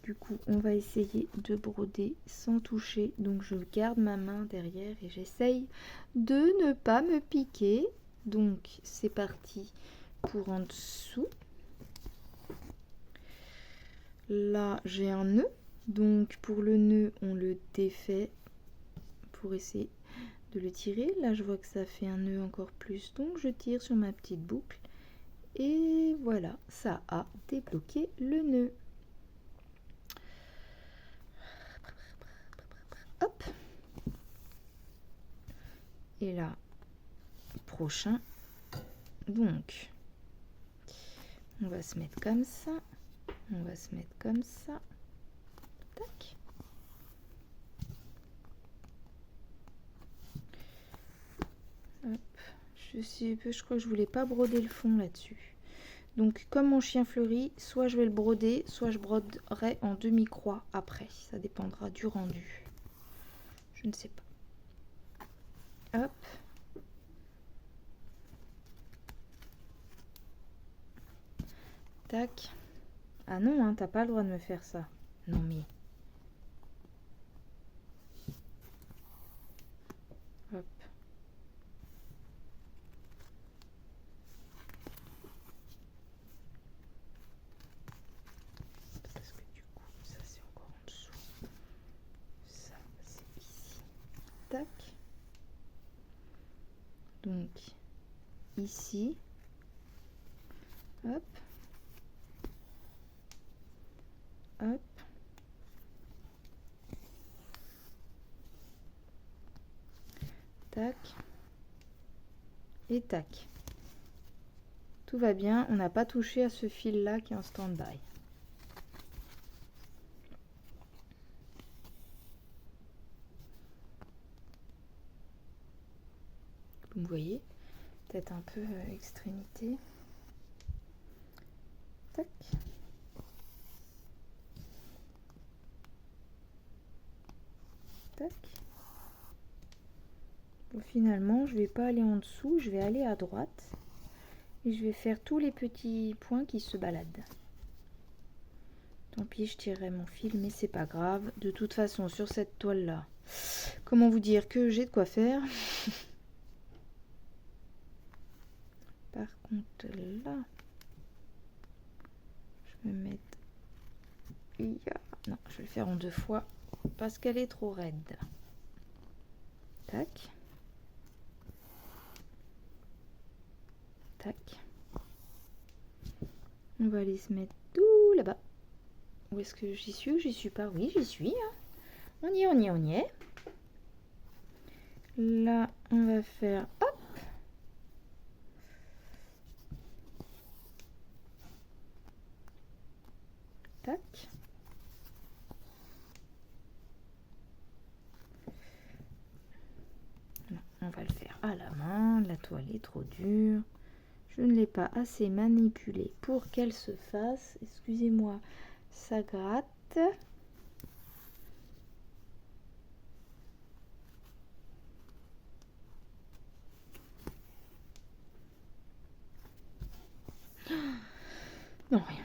Du coup, on va essayer de broder sans toucher. Donc, je garde ma main derrière et j'essaye de ne pas me piquer. Donc, c'est parti pour en dessous. Là, j'ai un nœud. Donc, pour le nœud, on le défait pour essayer de le tirer. Là, je vois que ça fait un nœud encore plus. Donc, je tire sur ma petite boucle. Et voilà, ça a débloqué le nœud. Hop. Et là, prochain. Donc, on va se mettre comme ça. On va se mettre comme ça. Tac. Hop. Je crois que je voulais pas broder le fond là-dessus. Donc, comme mon chien fleurit, soit je vais le broder, soit je broderai en demi-croix après. Ça dépendra du rendu. Je ne sais pas. Hop. Tac. Ah non, hein, t'as pas le droit de me faire ça. Non mais... Hop. Parce que du coup, ça c'est encore en dessous. Ça c'est ici. Tac. Donc, ici. Hop. Hop. Tac. Et tac. Tout va bien, on n'a pas touché à ce fil là qui est en stand-by. Vous voyez, peut-être un peu extrémité. Tac. Tac. Bon, finalement, je vais pas aller en dessous, je vais aller à droite. Et je vais faire tous les petits points qui se baladent. Tant pis, je tirerai mon fil, mais c'est pas grave. De toute façon, sur cette toile-là, comment vous dire que j'ai de quoi faire. Par contre, là, je vais mettre... Non, je vais le faire en 2 fois parce qu'elle est trop raide. Tac. Tac. On va aller se mettre tout là-bas. Où est-ce que j'y suis ou j'y suis pas? Oui, j'y suis. Hein. On y est, on y est, on y est. Là, on va faire... Hop. Tac. Non, on va le faire à la main. La toile est trop dure. Je ne l'ai pas assez manipulée pour qu'elle se fasse. Excusez-moi, ça gratte. Non, rien.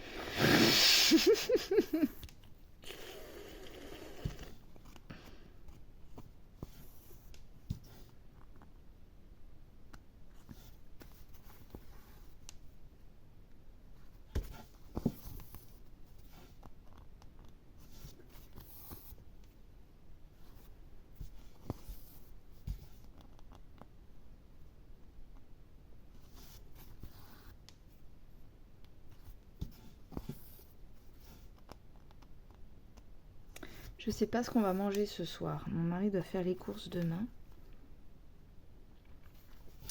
Je sais pas ce qu'on va manger ce soir. Mon mari doit faire les courses demain.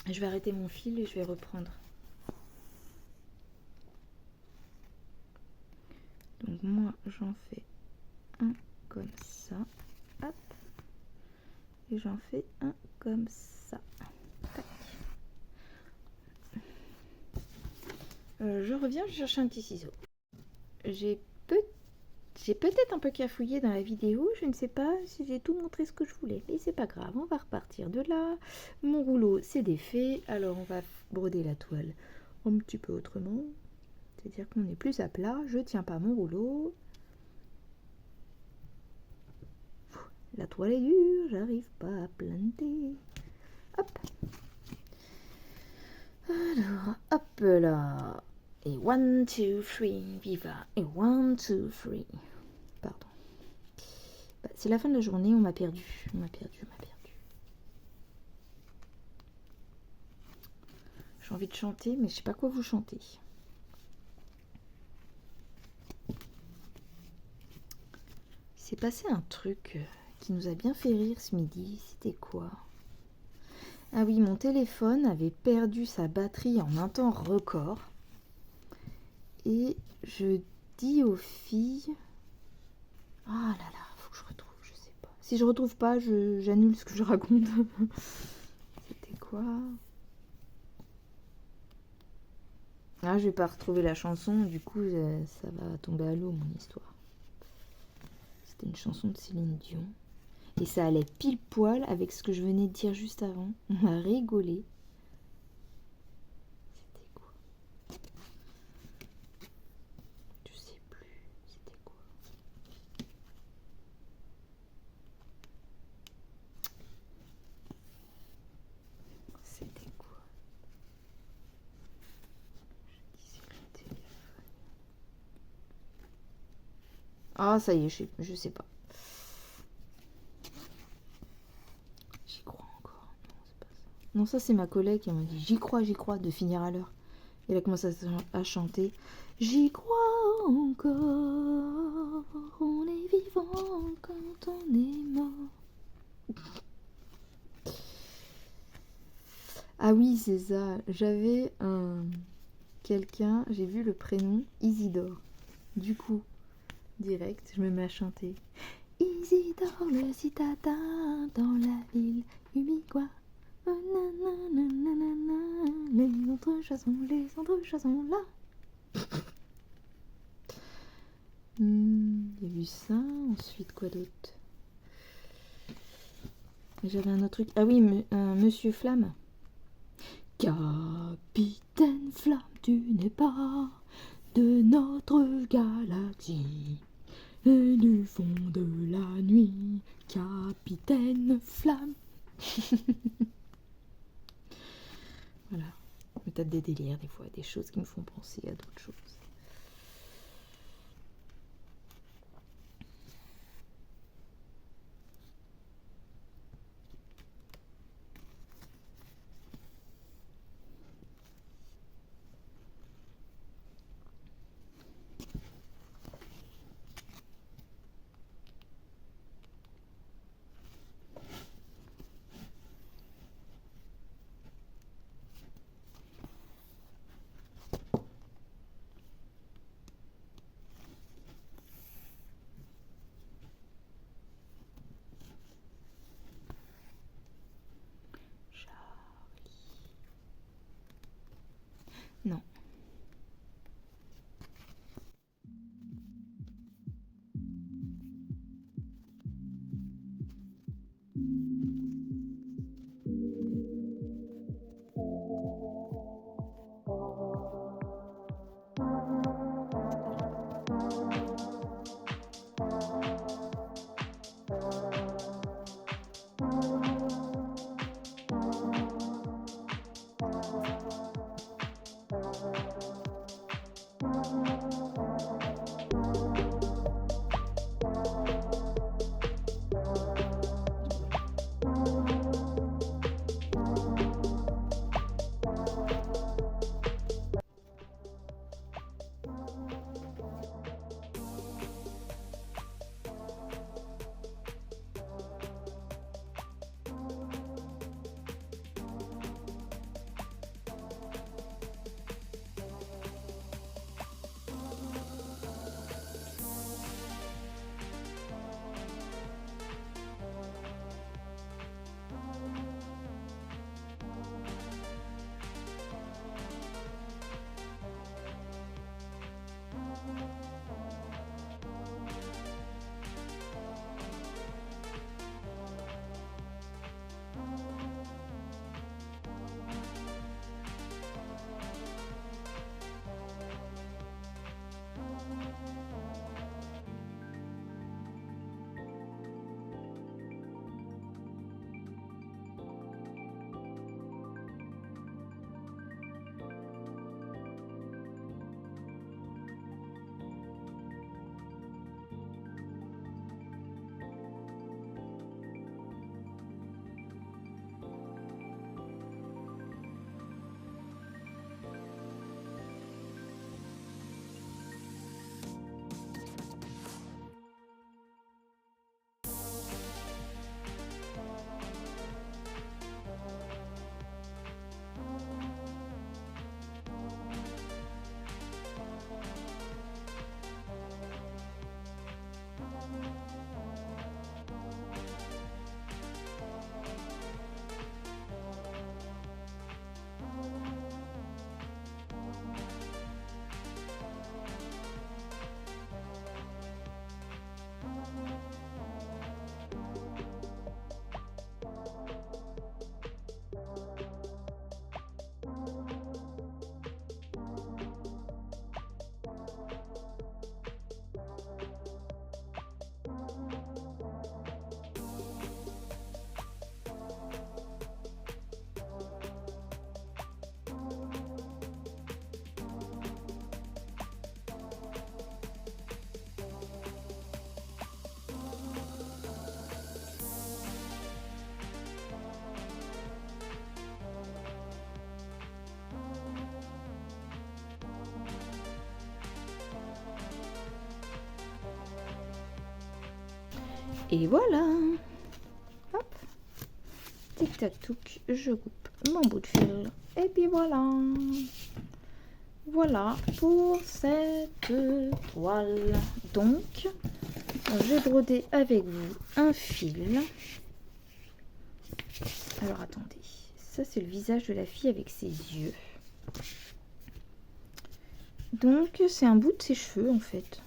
Je vais arrêter mon fil et je vais reprendre. Donc moi j'en fais un comme ça. Hop. Et j'en fais un comme ça. Tac. Je reviens, je cherche un petit ciseau. J'ai peut-être un peu cafouillé dans la vidéo, je ne sais pas si j'ai tout montré ce que je voulais, mais c'est pas grave, on va repartir de là. Mon rouleau c'est défait, alors on va broder la toile un petit peu autrement, c'est-à-dire qu'on est plus à plat, je tiens pas mon rouleau. La toile est dure, j'arrive pas à planter. Hop. Alors, hop là. Et 1, 2, 3, viva. Et 1, 2, 3. Pardon. Bah, c'est la fin de la journée, on m'a perdu. On m'a perdu. J'ai envie de chanter, mais je sais pas quoi vous chanter. Il s'est passé un truc qui nous a bien fait rire ce midi. C'était quoi? Ah oui, mon téléphone avait perdu sa batterie en un temps record. Et je dis aux filles... Ah là là, faut que je retrouve, je sais pas. Si je retrouve pas, j'annule ce que je raconte. C'était quoi? Ah, je vais pas retrouver la chanson, du coup ça va tomber à l'eau mon histoire. C'était une chanson de Céline Dion. Et ça allait pile poil avec ce que je venais de dire juste avant. On a rigolé. C'était quoi? Je sais plus. C'était quoi? C'était quoi? Je disais le téléphone. Ah, ça y est, je sais pas. J'y crois encore. Non, c'est pas ça. Non, ça c'est ma collègue qui m'a dit j'y crois de finir à l'heure. Et elle a commencé à chanter. J'y crois encore, on est vivant quand on est mort. Ah oui, c'est ça. J'avais quelqu'un, j'ai vu le prénom Isidore. Du coup, direct, je me mets à chanter. Isidore, le citadin dans la ville humicois. Les autres chats sont là. Il y a eu ça, ensuite quoi d'autre? J'avais un autre truc. Ah oui, Monsieur Flamme. Capitaine Flamme, tu n'es pas de notre galaxie et du fond de la nuit, Capitaine Flamme. Voilà, peut-être des délires des fois, des choses qui me font penser à d'autres choses. Non. Et voilà. Hop. Tic tac touc, je coupe mon bout de fil. Et puis voilà. Voilà pour cette toile. Donc, je vais broder avec vous un fil. Alors attendez, ça c'est le visage de la fille avec ses yeux. Donc c'est un bout de ses cheveux en fait.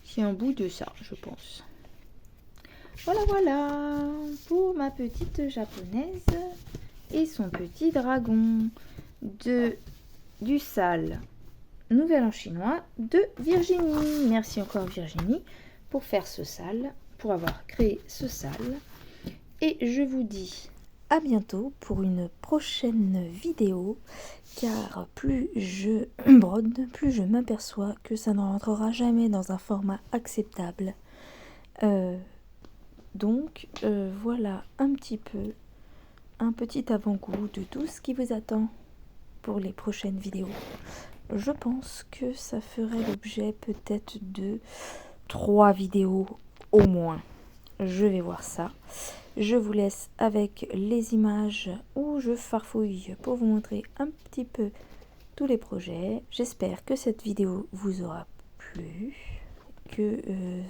C'est un bout de ça, je pense. Voilà pour ma petite japonaise et son petit dragon du sale Nouvel An chinois de Virginie. Merci encore Virginie pour faire ce sale, pour avoir créé ce sale. Et je vous dis à bientôt pour une prochaine vidéo, car plus je brode, plus je m'aperçois que ça ne rentrera jamais dans un format acceptable. Donc voilà un petit avant-goût de tout ce qui vous attend pour les prochaines vidéos. Je pense que ça ferait l'objet peut-être de 3 vidéos au moins. Je vais voir ça. Je vous laisse avec les images où je farfouille pour vous montrer un petit peu tous les projets. J'espère que cette vidéo vous aura plu, que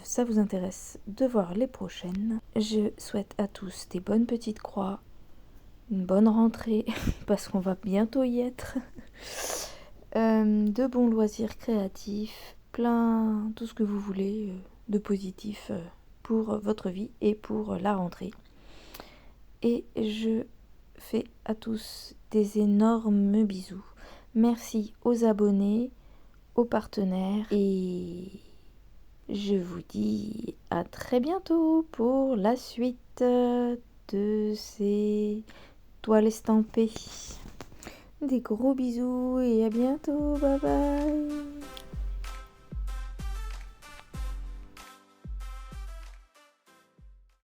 ça vous intéresse de voir les prochaines. Je souhaite à tous des bonnes petites croix, une bonne rentrée parce qu'on va bientôt y être, de bons loisirs créatifs, plein tout ce que vous voulez de positif pour votre vie et pour la rentrée. Et je fais à tous des énormes bisous. Merci aux abonnés, aux partenaires et je vous dis à très bientôt pour la suite de ces toiles estampées. Des gros bisous et à bientôt. Bye bye.